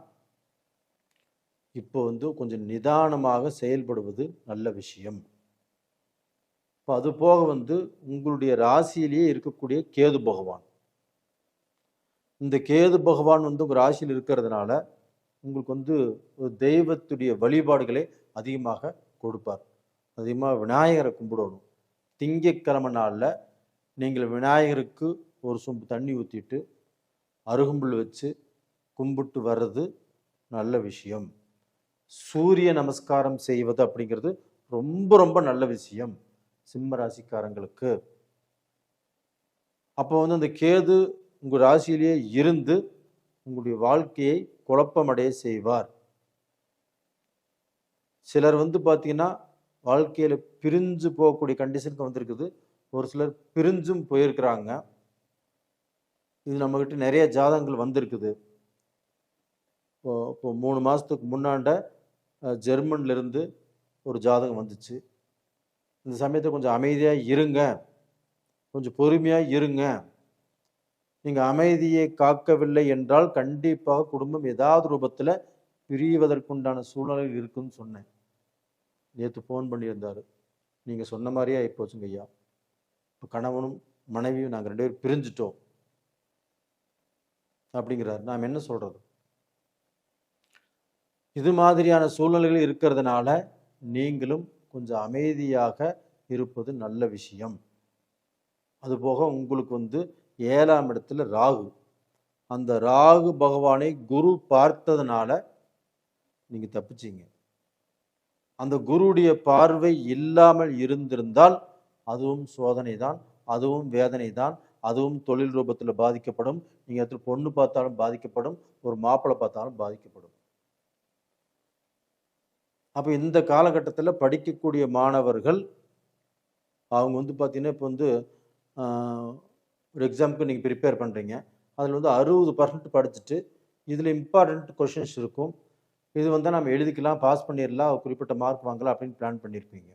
இப்போ கொஞ்சம் நிதானமாக செயல்படுவது நல்ல விஷயம். இப்போ அது போக உங்களுடைய ராசியிலேயே இருக்கக்கூடிய கேது பகவான், இந்த கேது பகவான் உங்கள் ராசியில் இருக்கிறதுனால உங்களுக்கு வந்து ஒரு தெய்வத்துடைய வழிபாடுகளை அதிகமாக கொடுப்பார். அதிகமாக விநாயகரை கும்பிடணும். திங்கட்கிழமை நாளில் நீங்கள் விநாயகருக்கு ஒரு சொம்பு தண்ணி ஊற்றிட்டு அருகம்புல் வச்சு கும்பிட்டு வர்றது நல்ல விஷயம். சூரிய நமஸ்காரம் செய்வது அப்படிங்கிறது ரொம்ப ரொம்ப நல்ல விஷயம் சிம்ம ராசிக்காரங்களுக்கு. அப்போ வந்து அந்த கேது உங்கள் ராசியிலேயே இருந்து உங்களுடைய வாழ்க்கையை குழப்பமடைய செய்வார். சிலர் வந்து பார்த்தீங்கன்னா வாழ்க்கையில் பிரிஞ்சு போகக்கூடிய கண்டிஷனுக்கு வந்திருக்குது. ஒரு சிலர் பிரிஞ்சும் போயிருக்கிறாங்க. இது நம்மக்கிட்ட நிறைய ஜாதகங்கள் வந்திருக்குது. இப்போ 3 மாதத்துக்கு முன்னாண்ட ஜெர்மன்லேருந்து ஒரு ஜாதகம் வந்துச்சு. இந்த சமயத்தில் கொஞ்சம் அமைதியாக இருங்க, கொஞ்சம் பொறுமையாக இருங்க. நீங்கள் அமைதியை காக்கவில்லை என்றால் கண்டிப்பாக குடும்பம் ஏதாவது ரூபத்தில் பிரிவதற்குண்டான சூழ்நிலை இருக்குன்னு சொன்னேன். நேற்று ஃபோன் பண்ணியிருந்தார். நீங்கள் சொன்ன மாதிரியே ஆகிப்போச்சுங்க ஐயா. இப்போ கணவனும் மனைவியும் நாங்கள் 2 பேரும் பிரிஞ்சிட்டோம் அப்படிங்கிறார். நாம் என்ன சொல்கிறது? இது மாதிரியான சூழ்நிலைகள் இருக்கிறதுனால நீங்களும் கொஞ்சம் அமைதியாக இருப்பது நல்ல விஷயம். அதுபோக உங்களுக்கு வந்து 7ஆம் இடத்துல ராகு. அந்த ராகு பகவானை குரு பார்த்ததுனால நீங்கள் தப்பிச்சிங்க. அந்த குருடைய பார்வை இல்லாமல் இருந்திருந்தால் அதுவும் சோதனை தான், அதுவும் வேதனை தான், அதுவும் தொழில் ரூபத்தில் பாதிக்கப்படும். நீங்கள் இடத்துல பொண்ணு பார்த்தாலும் பாதிக்கப்படும், ஒரு மாப்பிள்ளை பார்த்தாலும் பாதிக்கப்படும். அப்போ இந்த காலகட்டத்தில் படிக்கக்கூடிய மாணவர்கள் அவங்க வந்து பார்த்தீங்கன்னா இப்போ வந்து ஒரு எக்ஸாமுக்கு நீங்கள் ப்ரிப்பேர் பண்ணுறீங்க. அதில் வந்து 60% படிச்சுட்டு இதில் இம்பார்ட்டண்ட் கொஷின்ஸ் இருக்கும். இது வந்து நம்ம எழுதிக்கலாம், பாஸ் பண்ணிடலாம், குறிப்பிட்ட மார்க் வாங்கலாம் அப்படின்னு பிளான் பண்ணியிருப்பீங்க.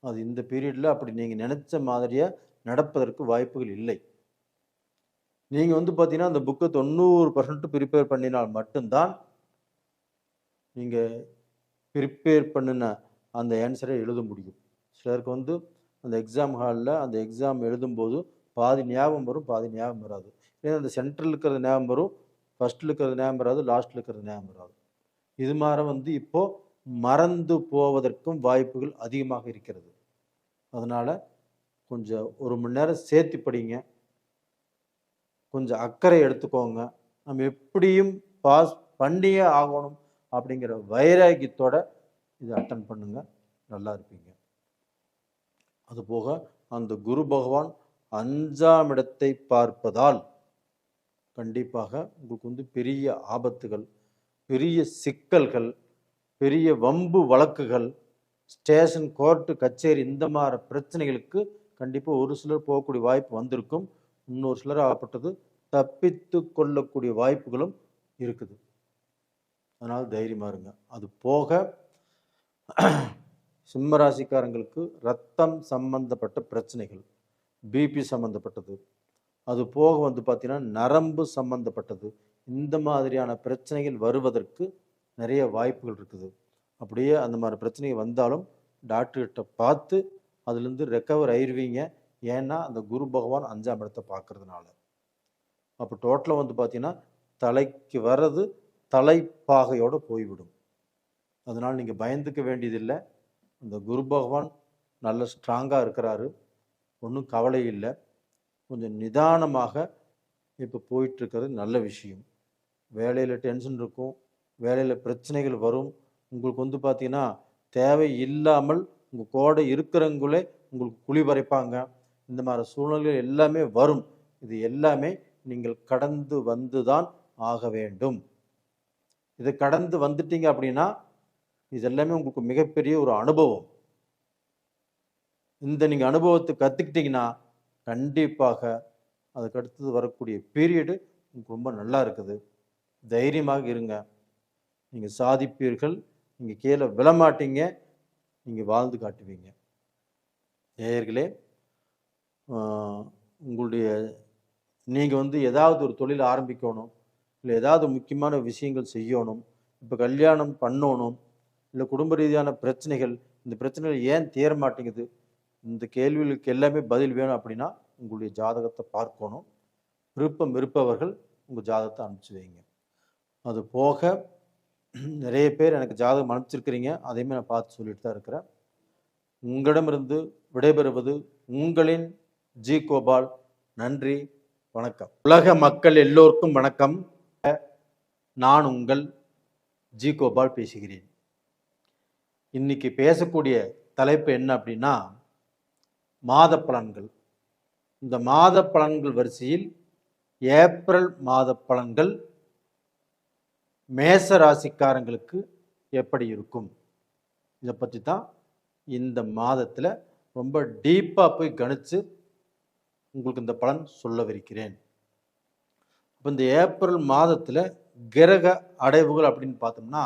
அது இந்த பீரியடில் அப்படி நீங்கள் நினச்ச மாதிரியாக நடப்பதற்கு வாய்ப்புகள் இல்லை. நீங்கள் வந்து பார்த்தீங்கன்னா அந்த புக்கை 90% ப்ரிப்பேர் பண்ணினால் மட்டும்தான் நீங்கள் ப்ரிப்பேர் பண்ணின அந்த ஆன்சரை எழுத முடியும். சிலருக்கு வந்து அந்த எக்ஸாம் ஹாலில் அந்த எக்ஸாம் எழுதும்போது பாதி ஞாபகம் வரும், பாதி ஞாபகம் வராது. ஏன்னா அந்த சென்ட்ரல் இருக்கிறது ஞாபகம் வரும், ஃபஸ்ட்டில் இருக்கிறது ஞாபகம் வராது, லாஸ்ட்டில் இருக்கிறது ஞாபகம் வராது. இது மாதிரி வந்து இப்போது மறந்து போவதற்கும் வாய்ப்புகள் அதிகமாக இருக்கிறது. அதனால் கொஞ்சம் 1 மணி நேரம் சேர்த்து படிங்க, கொஞ்சம் அக்கறை எடுத்துக்கோங்க. நம்ம எப்படியும் பாஸ் பண்ணியே ஆகணும் அப்படிங்கிற வைராக்கியத்தோட இதை அட்டன் பண்ணுங்க, நல்லா இருப்பீங்க. அதுபோக அந்த குரு பகவான் 5ஆம் இடத்தை பார்ப்பதால் கண்டிப்பாக உங்களுக்கு வந்து பெரிய ஆபத்துகள், பெரிய சிக்கல்கள், பெரிய வம்பு வழக்குகள், ஸ்டேஷன், கோர்ட்டு, கச்சேரி இந்த மாதிரி பிரச்சனைகளுக்கு கண்டிப்பாக ஒரு சிலர் போகக்கூடிய வாய்ப்பு வந்திருக்கும். இன்னொரு சிலர் ஆகப்பட்டது தப்பித்து கொள்ளக்கூடிய வாய்ப்புகளும் இருக்குது. அதனால் தைரியமாக இருங்க. அது போக சிம்மராசிக்காரங்களுக்கு ரத்தம் சம்பந்தப்பட்ட பிரச்சனைகள், பிபி சம்பந்தப்பட்டது, அது போக வந்து பார்த்தீங்கன்னா நரம்பு சம்பந்தப்பட்டது, இந்த மாதிரியான பிரச்சனைகள் வருவதற்கு நிறைய வாய்ப்புகள் இருக்குது. அப்படியே அந்த மாதிரி பிரச்சனைகள் வந்தாலும் டாக்டர்கிட்ட பார்த்து அதுலேருந்து ரெக்கவர் ஆயிடுவீங்க. ஏன்னா அந்த குரு பகவான் 5ஆம் இடத்தை பார்க்கறதுனால. அப்போ டோட்டலாக வந்து பார்த்தீங்கன்னா தலைக்கு வர்றது தலைப்பாகையோடு போய்விடும். அதனால் நீங்கள் பயந்துக்க வேண்டியதில்லை. அந்த குரு பகவான் நல்ல ஸ்ட்ராங்காக இருக்கிறாரு, ஒன்றும் கவலை இல்லை. கொஞ்சம் நிதானமாக இப்போ போயிட்டுருக்கிறது நல்ல விஷயம். வேலையில் டென்ஷன் இருக்கும், வேலையில் பிரச்சனைகள் வரும். உங்களுக்கு வந்து பார்த்தீங்கன்னா தேவை இல்லாமல் உங்கள் கூட இருக்கிறவங்களே உங்களுக்கு குழி பறைப்பாங்க. இந்த மாதிரி சூழ்நிலைகள் எல்லாமே வரும். இது எல்லாமே நீங்கள் கடந்து வந்து தான் ஆக வேண்டும். இதை கடந்து வந்துட்டீங்க அப்படின்னா இது எல்லாமே உங்களுக்கு மிகப்பெரிய ஒரு அனுபவம். இந்த நீங்கள் அனுபவத்தை கற்றுக்கிட்டிங்கன்னா கண்டிப்பாக அதுக்கு அடுத்தது வரக்கூடிய பீரியடு உங்களுக்கு ரொம்ப நல்லா இருக்குது. தைரியமாக இருங்க, நீங்கள் சாதிப்பீர்கள், நீங்கள் கீழே விழமாட்டீங்க, நீங்கள் வாழ்ந்து காட்டுவீங்க. நேயர்களே, உங்களுடைய நீங்கள் வந்து ஏதாவது ஒரு தொழில் ஆரம்பிக்கணும், இல்லை ஏதாவது முக்கியமான விஷயங்கள் செய்யணும், இப்போ கல்யாணம் பண்ணணும், இல்லை குடும்ப ரீதியான பிரச்சனைகள், இந்த பிரச்சனைகள் ஏன் தீர மாட்டேங்குது, இந்த கேள்விகளுக்கு எல்லாமே பதில் வேணும் அப்படின்னா உங்களுடைய ஜாதகத்தை பார்க்கணும். விருப்பம் இருப்பவர்கள் உங்கள் ஜாதகத்தை அனுப்பிச்சி வைங்க. அது போக நிறைய பேர் எனக்கு ஜாதகம் அனுப்பிச்சிருக்கிறீங்க, அதையுமே நான் பார்த்து சொல்லிட்டு தான் இருக்கிறேன். உங்களிடமிருந்து விடைபெறுவது உங்களின் ஜி கோபால். நன்றி, வணக்கம். உலக மக்கள் எல்லோருக்கும் வணக்கம். நான் உங்கள் ஜி கோபால் பேசுகிறேன். இன்னைக்கு பேசக்கூடிய தலைப்பு என்ன அப்படின்னா, மாத பலன்கள். இந்த மாத பலன்கள் வரிசையில் ஏப்ரல் மாத பலன்கள் மேச ராசிக்காரங்களுக்கு எப்படி இருக்கும், இதை பற்றி தான் இந்த மாதத்தில் ரொம்ப டீப்பாக போய் கணித்து உங்களுக்கு இந்த பலன் சொல்லவிருக்கிறேன். இப்போ இந்த ஏப்ரல் மாதத்தில் கிரக அடைவுகள் அப்படின்னு பார்த்தோம்னா,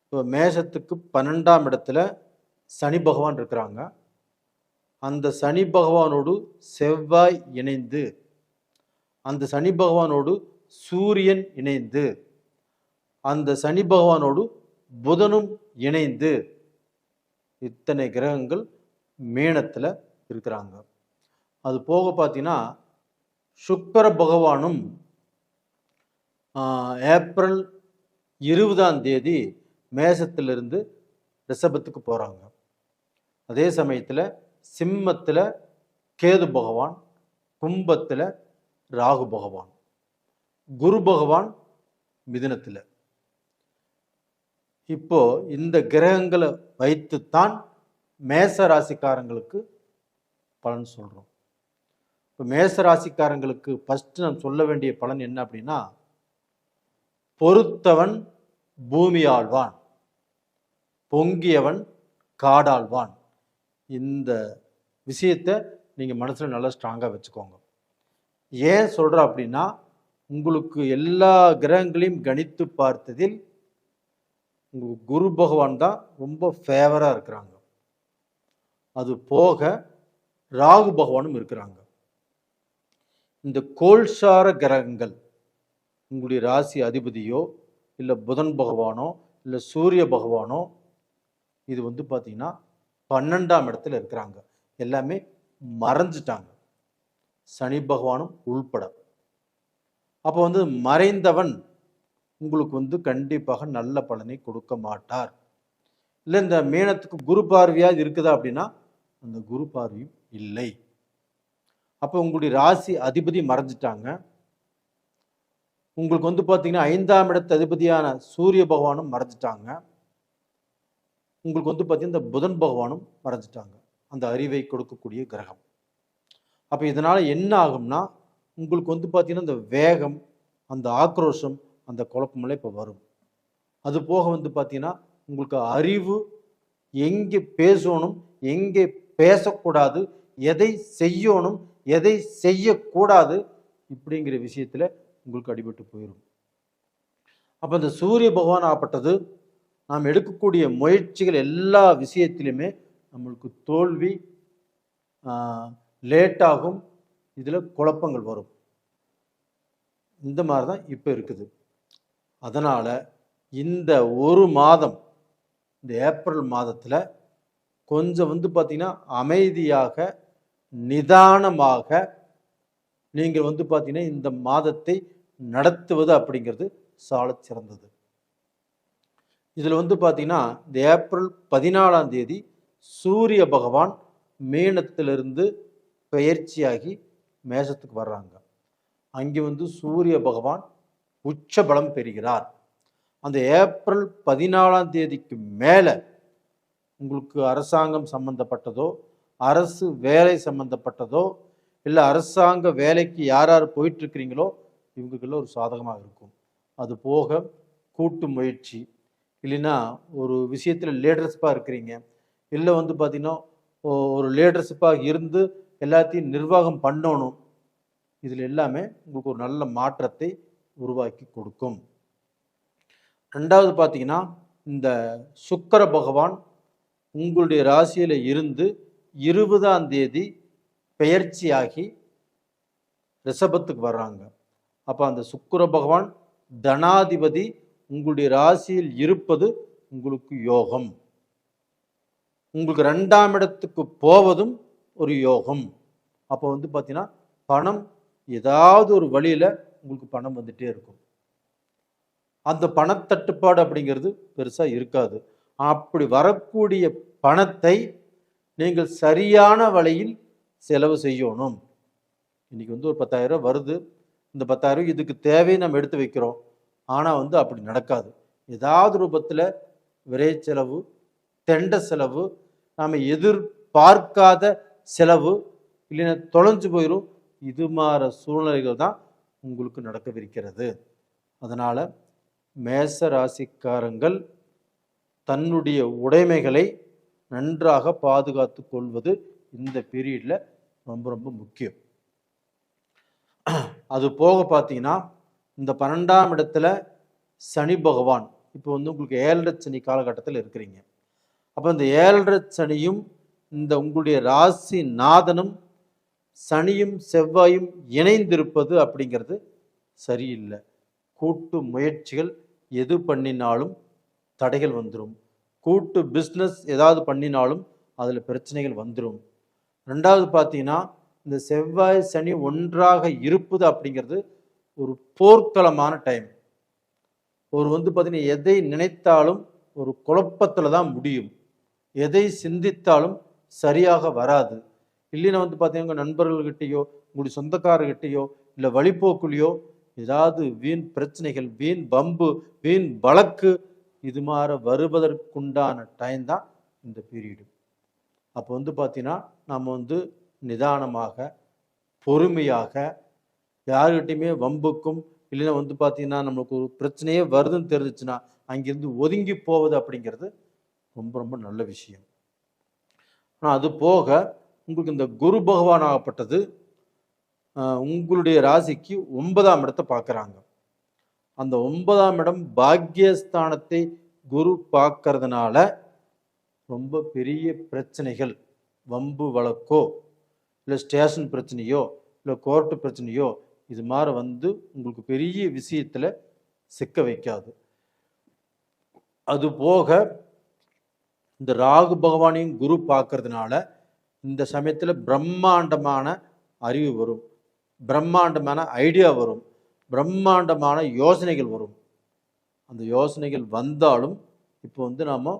இப்போ மேஷத்துக்கு 12ஆம் இடத்துல சனி பகவான் இருக்கிறாங்க. அந்த சனி பகவானோடு செவ்வாய் இணைந்து, அந்த சனி பகவானோடு சூரியன் இணைந்து, அந்த சனி பகவானோடு புதனும் இணைந்து, இத்தனை கிரகங்கள் மீனத்தில் இருக்கிறாங்க. அது போக பார்த்தீங்கன்னா சுக்கிர பகவானும் ஏப்ரல் 20ஆம் தேதி மேசத்திலிருந்து ரிஷபத்துக்கு போகிறாங்க. அதே சமயத்தில் சிம்மத்தில் கேது பகவான், கும்பத்தில் ராகு பகவான், குரு பகவான் மிதுனத்தில். இப்போ இந்த கிரகங்களை வைத்துத்தான் மேச ராசிக்காரங்களுக்கு பலன் சொல்கிறோம். இப்போ மேச ராசிக்காரங்களுக்கு ஃபஸ்ட்டு நான் சொல்ல வேண்டிய பலன் என்ன அப்படின்னா, பொறுத்தவன் பூமி ஆழ்வான், பொங்கியவன் காடாழ்வான். இந்த விஷயத்தை நீங்கள் மனசில் நல்லா ஸ்ட்ராங்காக வச்சுக்கோங்க. ஏன் சொல்கிறேன் அப்படின்னா, உங்களுக்கு எல்லா கிரகங்களையும் கணித்து பார்த்ததில் உங்களுக்கு குரு பகவான் தான் ரொம்ப ஃபேவராக இருக்கிறாங்க. அது போக ராகு பகவானும் இருக்கிறாங்க. இந்த கோல்சார கிரகங்கள் உங்களுடைய ராசி அதிபதியோ இல்லை புதன் பகவானோ இல்லை சூரிய பகவானோ இது வந்து பார்த்தீங்கன்னா 12ஆம் இடத்துல இருக்கிறாங்க. எல்லாமே மறைஞ்சிட்டாங்க, சனி பகவானும் உள்பட. அப்போ வந்து மறைந்தவன் உங்களுக்கு வந்து கண்டிப்பாக நல்ல பலனை கொடுக்க மாட்டார். இல்லை இந்த மீனத்துக்கு குரு பார்வையாக இருக்குதா அப்படின்னா அந்த குரு பார்வையும் இல்லை. அப்போ உங்களுடைய ராசி அதிபதி மறைஞ்சிட்டாங்க. உங்களுக்கு வந்து பார்த்தீங்கன்னா 5ஆம் இடத்து அதிபதியான சூரிய பகவானும் மறைஞ்சிட்டாங்க. உங்களுக்கு வந்து பார்த்தீங்கன்னா இந்த புதன் பகவானும் மறைஞ்சிட்டாங்க, அந்த அறிவை கொடுக்கக்கூடிய கிரகம். அப்போ இதனால் என்ன ஆகும்னா, உங்களுக்கு வந்து பார்த்தீங்கன்னா இந்த வேகம், அந்த ஆக்ரோஷம், அந்த குழப்பமெல்லாம் இப்போ வரும். அது போக வந்து பார்த்தீங்கன்னா உங்களுக்கு அறிவு, எங்கே பேசணும், எங்கே பேசக்கூடாது, எதை செய்யணும், எதை செய்யக்கூடாது, இப்படிங்கிற விஷயத்தில் உங்களுக்கு அடிபட்டு போயிடும். அப்போ இந்த சூரிய பகவான் ஆப்பட்டது நாம் எடுக்கக்கூடிய முயற்சிகள் எல்லா விஷயத்திலுமே நம்மளுக்கு தோல்வி, லேட்டாகும், இதில் குழப்பங்கள் வரும். இந்த மாதிரி தான் இப்போ இருக்குது. அதனால் இந்த ஒரு மாதம், இந்த ஏப்ரல் மாதத்தில் கொஞ்சம் வந்து பார்த்திங்கன்னா அமைதியாக நிதானமாக நீங்கள் வந்து பார்த்திங்கன்னா இந்த மாதத்தை நடத்துவது அப்படிங்கிறது சால சிறந்தது. இதில் வந்து பார்த்திங்கன்னா இந்த ஏப்ரல் 14ஆம் தேதி சூரிய பகவான் மீனத்திலிருந்து பெயர்ச்சியாகி மேஷத்துக்கு வர்றாங்க. அங்கே வந்து சூரிய பகவான் உச்ச பலம் பெறுகிறார். அந்த ஏப்ரல் 14ஆம் தேதிக்கு மேலே உங்களுக்கு அரசாங்கம் சம்பந்தப்பட்டதோ, அரசு வேலை சம்பந்தப்பட்டதோ, இல்லை அரசாங்க வேலைக்கு யார் யார் போயிட்டுருக்கிறீங்களோ இவங்களுக்கெல்லாம் ஒரு சாதகமாக இருக்கும். அது போக கூட்டு முயற்சி, இல்லைன்னா ஒரு விஷயத்தில் லீடர்ஷிப்பாக இருக்கிறீங்க, இல்லை வந்து பார்த்திங்கன்னா ஒரு லீடர்ஷிப்பாக இருந்து எல்லாத்தையும் நிர்வாகம் பண்ணணும், இதில் எல்லாமே உங்களுக்கு ஒரு நல்ல மாற்றத்தை உருவாக்கி கொடுக்கும். ரெண்டாவது பார்த்தீங்கன்னா இந்த சுக்கிர பகவான் உங்களுடைய ராசியில் இருந்து 20ஆம் தேதி பெயர்ச்சியாகி ரிஷபத்துக்கு வர்றாங்க. அப்போ அந்த சுக்கிர பகவான் தனாதிபதி உங்களுடைய ராசியில் இருப்பது உங்களுக்கு யோகம். உங்களுக்கு 2ஆம் இடத்துக்கு போவதும் ஒரு யோகம். அப்போ வந்து பார்த்தீங்கன்னா பணம் ஏதாவது ஒரு வழியில் உங்களுக்கு பணம் வந்துட்டே இருக்கும். அந்த பணத்தட்டுப்பாடு அப்படிங்கிறது பெருசாக இருக்காது. அப்படி வரக்கூடிய பணத்தை நீங்கள் சரியான வழியில் செலவு செய்யணும். இன்னைக்கு வந்து ஒரு 10,000 வருது, இந்த 10,000 இதுக்கு தேவையை நம்ம எடுத்து வைக்கிறோம். ஆனால் வந்து அப்படி நடக்காது. ஏதாவது ரூபத்தில் விரை செலவு, தெண்ட செலவு, நாம் எதிர்பார்க்காத செலவு, இல்லைன்னா தொலைஞ்சு போயிடும். இது மாதிரி சூழ்நிலைகள் தான் உங்களுக்கு நடக்கவிருக்கிறது. அதனால் மேச ராசிக்காரங்கள் தன்னுடைய உடைமைகளை நன்றாக பாதுகாத்து கொள்வது இந்த பீரியடில் ரொம்ப ரொம்ப முக்கியம். அது போக பார்த்தீங்கன்னா, இந்த 12ஆம் இடத்துல சனி பகவான் இப்போ வந்து உங்களுக்கு 7.5 சனி காலகட்டத்தில் இருக்கிறீங்க. அப்போ இந்த 7.5 சனியும் இந்த உங்களுடைய ராசி நாதனும் சனியும் செவ்வாயும் இணைந்திருப்பது அப்படிங்கிறது சரியில்லை. கூட்டு முயற்சிகள் எது பண்ணினாலும் தடைகள் வந்துடும். கூட்டு பிஸ்னஸ் ஏதாவது பண்ணினாலும் அதில் பிரச்சனைகள் வந்துடும். ரெண்டாவது பார்த்தீங்கன்னா, இந்த செவ்வாய் சனி ஒன்றாக இருப்பது அப்படிங்கிறது ஒரு போர்க்களமான டைம். ஒரு வந்து பார்த்தீங்கன்னா, எதை நினைத்தாலும் ஒரு குழப்பத்தில் தான் முடியும். எதை சிந்தித்தாலும் சரியாக வராது. இல்லைன்னா வந்து பார்த்தீங்கன்னா, நண்பர்கள்கிட்டையோ உங்களுடைய சொந்தக்காரர்கிட்டையோ இல்லை வழிபோக்குலையோ ஏதாவது வீண் பிரச்சனைகள், வீண் பம்பு, வீண் வழக்கு இது மாதிரி வருவதற்குண்டான டைம் தான் இந்த பீரியடு. அப்போ வந்து பார்த்தீங்கன்னா, நம்ம வந்து நிதானமாக, பொறுமையாக, யாருக்கிட்டையுமே வம்புக்கும் இல்லைன்னா வந்து பார்த்தீங்கன்னா நம்மளுக்கு ஒரு பிரச்சனையே வருதுன்னு தெரிஞ்சிச்சுன்னா அங்கேருந்து ஒதுங்கி போவது அப்படிங்கிறது ரொம்ப ரொம்ப நல்ல விஷயம். ஆனால் அது போக உங்களுக்கு இந்த குரு பகவான் ஆகப்பட்டது உங்களுடைய ராசிக்கு 9ஆம் இடத்தை பார்க்குறாங்க. அந்த 9ஆம் இடம் பாக்கியஸ்தானத்தை குரு பார்க்கறதுனால ரொம்ப பெரிய பிரச்சனைகள், வம்பு வழக்கோ இல்லை ஸ்டேஷன் பிரச்சனையோ இல்லை கோர்ட்டு பிரச்சனையோ இது மாதிரி வந்து உங்களுக்கு பெரிய விஷயத்தில் சிக்க வைக்காது. அது போக இந்த ராகு பகவானையும் குரு பார்க்கறதுனால இந்த சமயத்தில் பிரம்மாண்டமான அறிவு வரும், பிரம்மாண்டமான ஐடியா வரும், பிரம்மாண்டமான யோசனைகள் வரும். அந்த யோசனைகள் வந்தாலும் இப்போ வந்து நாம்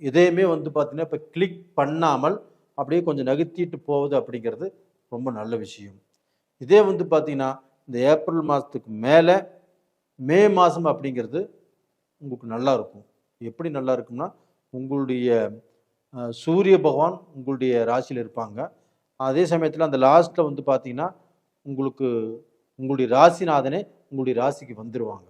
எதையுமே வந்து பார்த்திங்கன்னா இப்போ கிளிக் பண்ணாமல் அப்படியே கொஞ்சம் நகர்த்திட்டு போவது அப்படிங்கிறது ரொம்ப நல்ல விஷயம். இதே வந்து பார்த்திங்கன்னா இந்த ஏப்ரல் மாதத்துக்கு மேலே மே மாதம் அப்படிங்கிறது உங்களுக்கு நல்லா இருக்கும். எப்படி நல்லா இருக்கும்னா, உங்களுடைய சூரிய பகவான் உங்களுடைய ராசியில் இருப்பாங்க. அதே சமயத்தில் அந்த லாஸ்ட்டில் வந்து பார்த்திங்கன்னா உங்களுக்கு உங்களுடைய ராசிநாதனே உங்களுடைய ராசிக்கு வந்துடுவாங்க.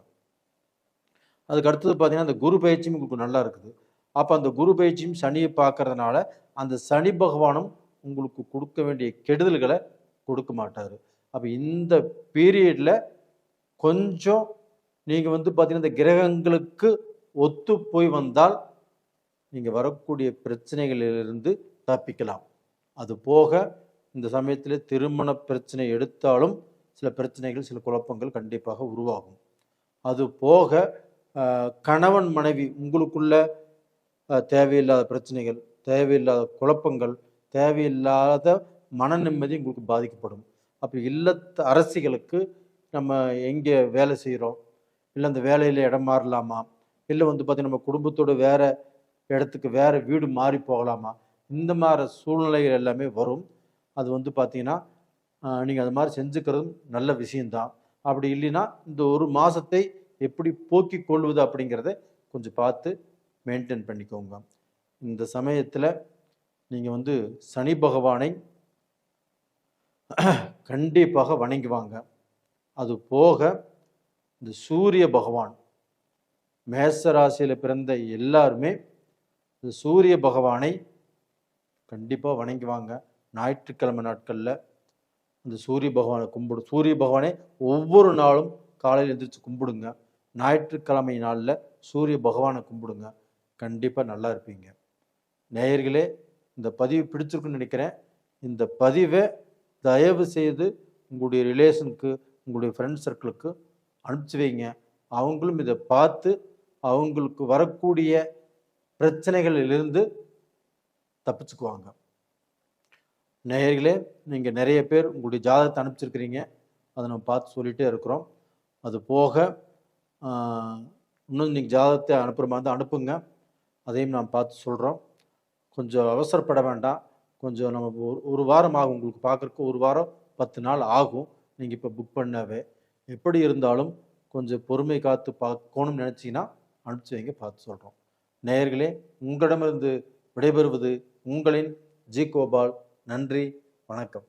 அதுக்கு அடுத்தது பார்த்தீங்கன்னா அந்த குரு பயிற்சியும் உங்களுக்கு நல்லா இருக்குது. அப்போ அந்த குரு பயிற்சியும் சனியை பார்க்கறதுனால அந்த சனி பகவானும் உங்களுக்கு கொடுக்க வேண்டிய கெடுதல்களை கொடுக்க மாட்டார். அப்போ இந்த பீரியடில் கொஞ்சம் நீங்கள் வந்து பார்த்தீங்கன்னா இந்த கிரகங்களுக்கு ஒத்து போய் வந்தால் நீங்கள் வரக்கூடிய பிரச்சனைகளிலிருந்து தப்பிக்கலாம். அது போக இந்த சமயத்தில் திருமண பிரச்சனை எடுத்தாலும் சில பிரச்சனைகள், சில குழப்பங்கள் கண்டிப்பாக உருவாகும். அது போக கணவன் மனைவி உங்களுக்குள்ள தேவையில்லாத பிரச்சனைகள், தேவையில்லாத குழப்பங்கள், தேவையில்லாத மன நிம்மதி உங்களுக்கு பாதிக்கப்படும். அப்போ இல்லத்து அரசிகளுக்கு நம்ம எங்கே வேலை செய்கிறோம், இல்லை அந்த வேலையில் இடம் மாறலாமா, இல்லை வந்து பார்த்திங்கன்னா நம்ம குடும்பத்தோடு வேறு இடத்துக்கு வேறு வீடு மாறி போகலாமா, இந்த மாதிரி சூழ்நிலைகள் எல்லாமே வரும். அது வந்து பார்த்திங்கன்னா நீங்கள் அது மாதிரி செஞ்சுக்கிறதும் நல்ல விஷயந்தான். அப்படி இல்லைன்னா இந்த ஒரு மாதத்தை எப்படி போக்கிக் கொள்வது அப்படிங்கிறத கொஞ்சம் பார்த்து மெயின்டைன் பண்ணிக்கோங்க. இந்த சமயத்தில் நீங்கள் வந்து சனி பகவானை கண்டிப்பாக வணங்குவாங்க. அது போக இந்த சூரிய பகவான், மேச ராசியில் பிறந்த எல்லாருமே இந்த சூரிய பகவானை கண்டிப்பாக வணங்குவாங்க. ஞாயிற்றுக்கிழமை நாட்களில் அந்த சூரிய பகவானை சூரிய பகவானை ஒவ்வொரு நாளும் காலையில் எழுந்திரிச்சு கும்பிடுங்க. ஞாயிற்றுக்கிழமை நாளில் சூரிய பகவானை கும்பிடுங்க. கண்டிப்பாக நல்லா இருப்பீங்க. நேயர்களே, இந்த பதிவு பிடிச்சிருக்குன்னு நினைக்கிறேன். இந்த பதிவை தயவு செய்து உங்களுடைய ரிலேஷனுக்கு, உங்களுடைய ஃப்ரெண்ட் சர்க்கிளுக்கு அனுப்பிச்சி வைங்க. அவங்களும் இதை பார்த்து அவங்களுக்கு வரக்கூடிய பிரச்சனைகளிலிருந்து தப்பிச்சுக்குவாங்க. நேயர்களே, நீங்கள் நிறைய பேர் உங்களுடைய ஜாதகத்தை அனுப்பிச்சிருக்கிறீங்க. அதை நம்ம பார்த்து சொல்லிகிட்டே இருக்கிறோம். அது போக இன்னும் நீங்கள் ஜாதகத்தை அனுப்புகிற மாதிரி இருந்தால் அனுப்புங்க, அதையும் நான் பார்த்து சொல்கிறோம். கொஞ்சம் அவசரப்பட வேண்டாம். கொஞ்சம் நம்ம ஒரு வாரம் ஆகும் உங்களுக்கு பார்க்குறக்கு, 1 வாரம் 10 நாள் ஆகும் நீங்கள் இப்போ புக் பண்ணவே. எப்படி இருந்தாலும் கொஞ்சம் பொறுமை காத்து பார்க்கணும்னு நினச்சிங்கன்னா அனுப்பிச்சி வைங்க, பார்த்து சொல்கிறோம். நேயர்களே, உங்களிடமிருந்து விடைபெறுவது உங்களின் ஜி கோபால். நன்றி, வணக்கம்.